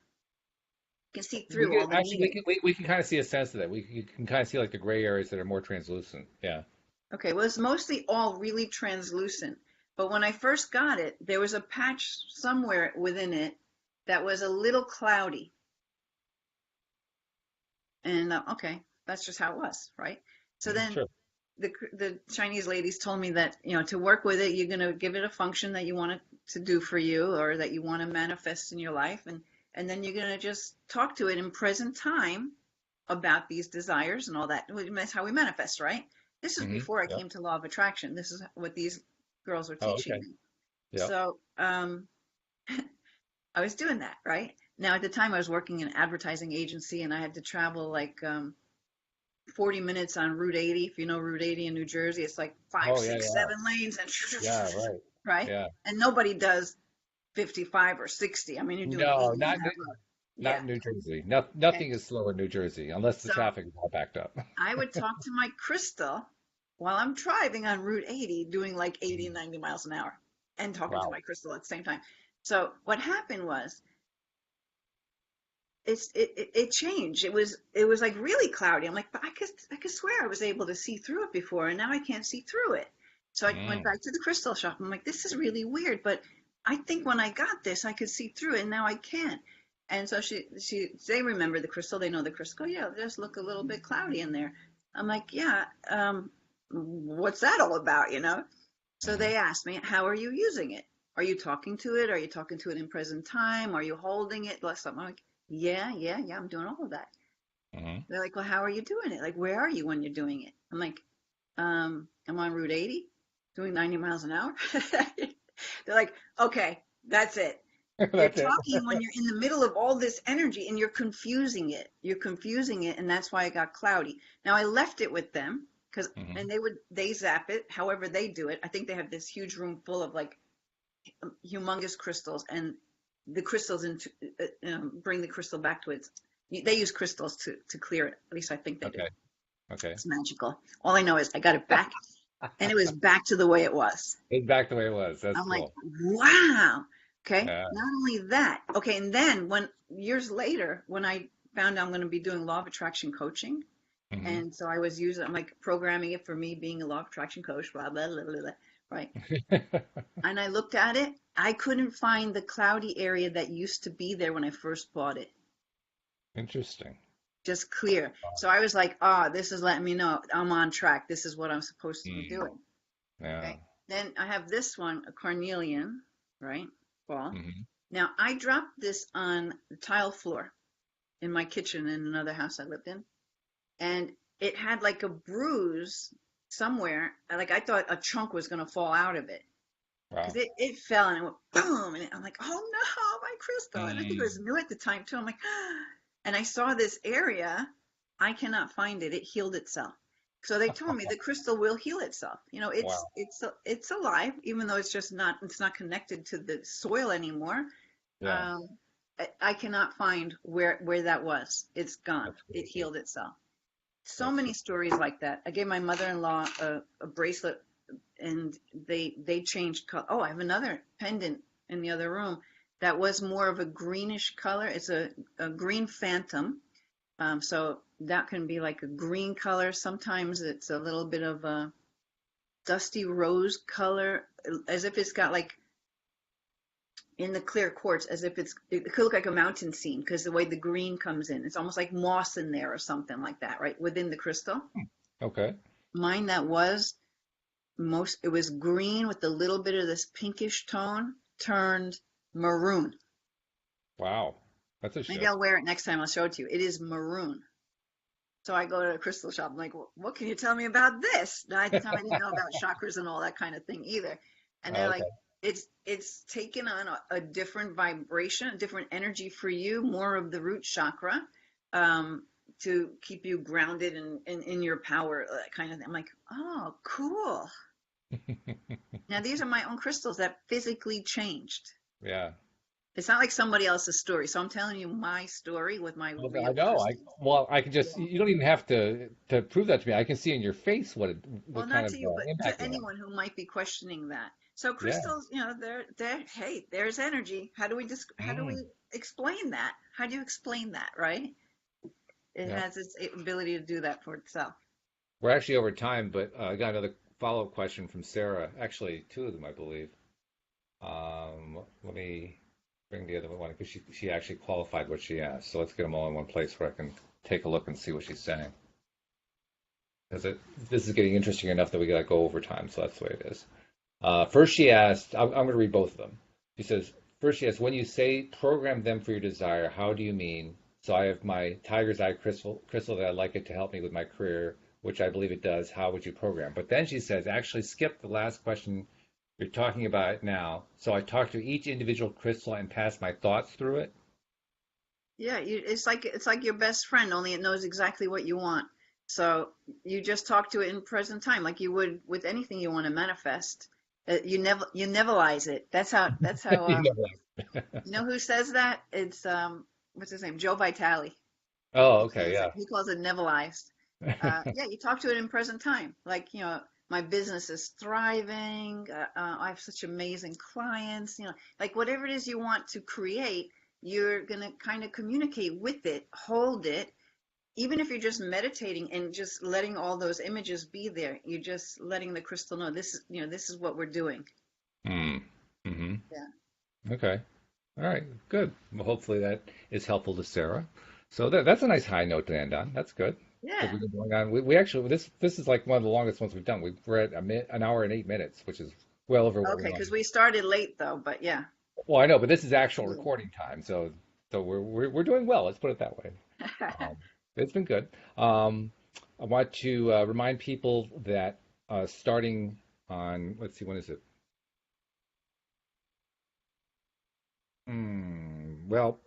S2: You can see
S1: We
S2: through
S1: can
S2: all the
S1: actually
S2: needles.
S1: we can kind of see a sense of that. We you can kind of see like the gray areas that are more translucent. Yeah.
S2: Okay, well, it's mostly all really translucent. But when I first got it, there was a patch somewhere within it that was a little cloudy. And okay, that's just how it was, right? So
S1: Mhm.
S2: then
S1: Sure.
S2: the Chinese ladies told me that, to work with it, you're going to give it a function that you want it to do for you or that you want to manifest in your life. And then you're going to just talk to it in present time about these desires and all that. That's how we manifest, right? This is
S1: Hmm.
S2: before I
S1: Yeah.
S2: came to law of attraction. This is what these girls were
S1: Oh,
S2: teaching
S1: okay.
S2: me.
S1: Yeah.
S2: So I was doing that, right? Now, at the time, I was working in an advertising agency and I had to travel like 40 minutes on Route 80. If you know Route 80 in New Jersey, it's like five,
S1: Oh, yeah,
S2: six,
S1: yeah.
S2: seven lanes and
S1: Yeah, right.
S2: right?
S1: Yeah.
S2: And nobody does 55 or 60. I mean, you're doing
S1: No,
S2: 80 on that road.
S1: not
S2: Yeah.
S1: in New Jersey. No,
S2: Okay.
S1: nothing is slow in New Jersey unless the
S2: So
S1: traffic is all backed up.
S2: I would talk to my crystal while I'm driving on Route 80, doing like 80,
S1: Mhm.
S2: 90 miles an hour and talking to
S1: Wow.
S2: my crystal at the same time. So what happened was it changed. It was like really cloudy. I'm like, but I could swear I was able to see through it before, and now I can't see through it. So I went
S1: Mm.
S2: back to the crystal shop. I'm like, this is really weird, but I think when I got this, I could see through it, and now I can't. And so they remember the crystal. They know the crystal. Oh, yeah, it does look a little bit cloudy in there. I'm like, yeah. What's that all about? So
S1: Hmm.
S2: they asked me, how are you using it? Are you talking to it? Are you talking to it in present time? Are you holding it? Like something. I'm like, yeah, yeah, yeah, I'm doing all of that.
S1: Hmm.
S2: They're like, well, how are you doing it? Like, where are you when you're doing it? I'm like, I'm on Route 80 doing 90 miles an hour. They're like, okay, that's it. You're
S1: That's it.
S2: talking when you're in the middle of all this energy and you're confusing it. You're confusing it, and that's why it got cloudy. Now I left it with them because,
S1: Hmm.
S2: and they zap it however they do it. I think they have this huge room full of like humongous crystals, and the crystals bring the crystal back to its. They use crystals to clear it. At least I think they do.
S1: Okay. Okay.
S2: It's magical. All I know is I got it back, and it was back to the way it was.
S1: It's back the way it was. That's
S2: I'm like,
S1: cool.
S2: wow. Okay.
S1: Yeah.
S2: Not only that. Okay. And then when years later, when I found out I'm going to be doing law of attraction coaching,
S1: Hmm.
S2: and so I was using, I'm like programming it for me being a law of attraction coach, blah, blah, blah, blah, blah, right? And I looked at it. I couldn't find the cloudy area that used to be there when I first bought it.
S1: Interesting.
S2: Just clear. So I was like, this is letting me know I'm on track. This is what I'm supposed to be
S1: Mm.
S2: doing.
S1: Yeah.
S2: Okay. Then I have this one, a carnelian, right? Ball.
S1: Hmm.
S2: Now I dropped this on the tile floor in my kitchen in another house I lived in, and it had like a bruise somewhere. Like I thought a chunk was gonna fall out of it because
S1: Wow.
S2: it fell and it went boom, and I'm like, oh no, my crystal. And I think it
S1: Mm.
S2: was new at the time too. I'm like, and I saw this area. I cannot find it. It healed itself. So they told me the crystal will heal itself. You know,
S1: Wow.
S2: it's alive, even though it's not connected to the soil anymore.
S1: Yeah.
S2: Um, I cannot find where that was. It's gone.
S1: That's
S2: It
S1: really cool.
S2: healed itself. So
S1: That's
S2: many stories like that. I gave my mother-in-law a bracelet, and they changed color. Oh, I have another pendant in the other room that was more of a greenish color. It's a green phantom. So that can be like a green color. Sometimes it's a little bit of a dusty rose color, as if it's got like in the clear quartz, as if it could look like a mountain scene because the way the green comes in, it's almost like moss in there or something like that, right? Within the crystal.
S1: Okay.
S2: Mine that was it was green with a little bit of this pinkish tone turned maroon.
S1: Wow. That's a
S2: Maybe
S1: shift.
S2: I'll wear it next time. I'll show it to you. It is maroon. So I go to a crystal shop. I'm like, what can you tell me about this? Now, at the time, I didn't know about chakras and all that kind of thing either. And they're like,
S1: Okay.
S2: it's taken on a different vibration, a different energy for you, more of the root chakra, to keep you grounded and in your power, that kind of thing. I'm like, oh, cool. Now these are my own crystals that physically changed.
S1: Yeah.
S2: It's not like somebody else's story. So I'm telling you my story with my
S1: Well, I
S2: real
S1: know.
S2: crystals.
S1: I can just, you don't even have to prove that to me. I can see in your face
S2: Well,
S1: what kind
S2: not
S1: of
S2: to you, but
S1: impact
S2: to
S1: it had.
S2: anyone who might be questioning that. So
S1: Yeah.
S2: crystals, you know, hey, there's energy. How do
S1: Mm.
S2: we explain that? How do you explain that, right? It
S1: Yeah.
S2: has its ability to do that for itself.
S1: We're actually over time, but I got another follow-up question from Sarah. Actually, two of them, I believe. Let me bring the other one because she actually qualified what she asked. So let's get them all in one place where I can take a look and see what she's saying. Because this is getting interesting enough that we got to go over time. So that's the way it is. First, she asked, I'm going to read both of them. She says, first, she asked, when you say program them for your desire, how do you mean? So I have my tiger's eye crystal that I'd like it to help me with my career, which I believe it does. How would you program? But then she says, actually, skip the last question. You're talking about it now. So I talk to each individual crystal and pass my thoughts through it.
S2: Yeah, it's like your best friend, only it knows exactly what you want. So you just talk to it in present time, like you would with anything you want to manifest. You nevelize it. That's how
S1: You know
S2: you know who says that? It's what's his name? Joe Vitale.
S1: Oh,
S2: He
S1: okay,
S2: calls it
S1: yeah.
S2: he calls it nevelized. Yeah, you talk to it in present time. Like, you know, my business is thriving. I have such amazing clients. You know, like whatever it is you want to create, you're gonna kind of communicate with it, hold it. Even if you're just meditating and just letting all those images be there, you're just letting the crystal know this is, you know, this is what we're doing.
S1: Hmm. Mm-hmm.
S2: Yeah.
S1: Okay. All right. Good. Well, hopefully that is helpful to Sarah. So that's a nice high note to end on. That's good because
S2: Yeah.
S1: we've been going on. We actually this is like one of the longest ones we've done. We're at an hour and 8 minutes, which is well over what we
S2: Okay,
S1: want.
S2: because we started late though, but yeah.
S1: Well, I know, but this is actual
S2: Yeah.
S1: recording time, so we're doing well. Let's put it that way. Um, it's been good. I want to remind people that starting on, let's see, when is it? Well,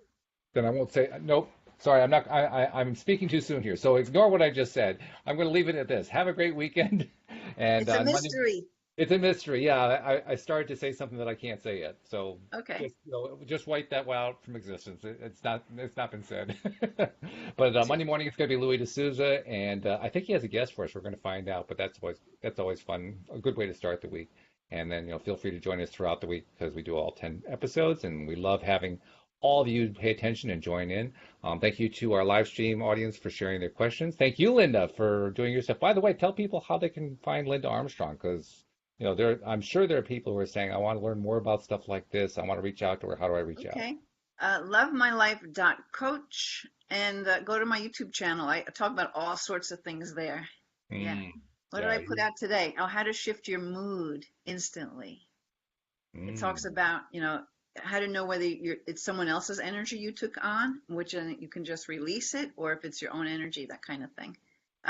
S1: then I won't say nope. Sorry, I'm not. I'm speaking too soon here. So ignore what I just said. I'm going to leave it at this. Have a great weekend. And
S2: It's a
S1: on Monday,
S2: mystery.
S1: it's a mystery. Yeah, I started to say something that I can't say yet. So
S2: Okay.
S1: just wipe that out from existence. It's not been said. But Monday morning it's going to be Louis D'Souza, and I think he has a guest for us. We're going to find out. But that's always fun. A good way to start the week. And then feel free to join us throughout the week because we do all 10 episodes, and we love having all of you pay attention and join in. Thank you to our live stream audience for sharing their questions. Thank you, Linda, for doing your stuff. By the way, tell people how they can find Linda Armstrong because I'm sure there are people who are saying, I want to learn more about stuff like this. I want to reach out to her. How do I reach out?
S2: Okay. Lovemylife.coach and go to my YouTube channel. I talk about all sorts of things there. Yeah.
S1: Mm,
S2: What did
S1: yeah.
S2: I put out today? Oh, how to shift your mood instantly. It talks
S1: Mm,
S2: about, you know, how to know whether it's someone else's energy you took on, which you can just release it, or if it's your own energy, that kind of thing.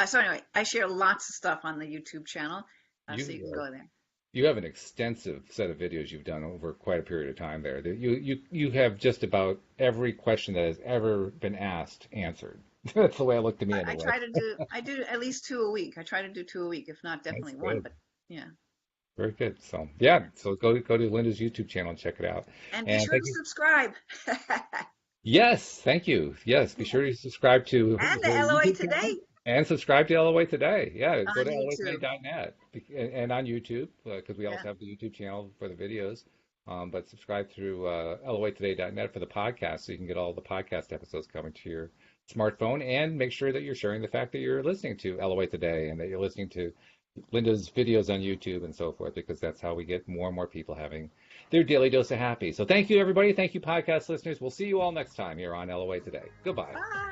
S2: So anyway, I share lots of stuff on the YouTube channel, so you
S1: you
S2: can
S1: are
S2: go there.
S1: you have an extensive set of videos you've done over quite a period of time there. You have just about every question that has ever been asked answered. That's the way it looked to me
S2: I
S1: anyway.
S2: try to do, I do at least two a week. I try to do two a week, if not
S1: That's
S2: definitely one,
S1: good.
S2: but yeah.
S1: Very good. So yeah,
S2: Yeah.
S1: so go to Linda's YouTube channel and check it out.
S2: And be
S1: And
S2: sure
S1: thank
S2: to
S1: you.
S2: subscribe.
S1: Yes, thank you. Yes, be sure to subscribe to
S2: And the
S1: her
S2: LOA
S1: YouTube channel
S2: Today
S1: and subscribe to LOA Today. Yeah, go
S2: on
S1: to
S2: YouTube.
S1: LOAtoday.net and on YouTube because we
S2: Yeah.
S1: also have the YouTube channel for the videos. But subscribe through LOAtoday.net for the podcast so you can get all the podcast episodes coming to your smartphone and make sure that you're sharing the fact that you're listening to LOA Today and that you're listening to Linda's videos on YouTube and so forth, because that's how we get more and more people having their daily dose of happy. So thank you, everybody. Thank you, podcast listeners. We'll see you all next time here on LOA Today. Goodbye.
S2: Bye.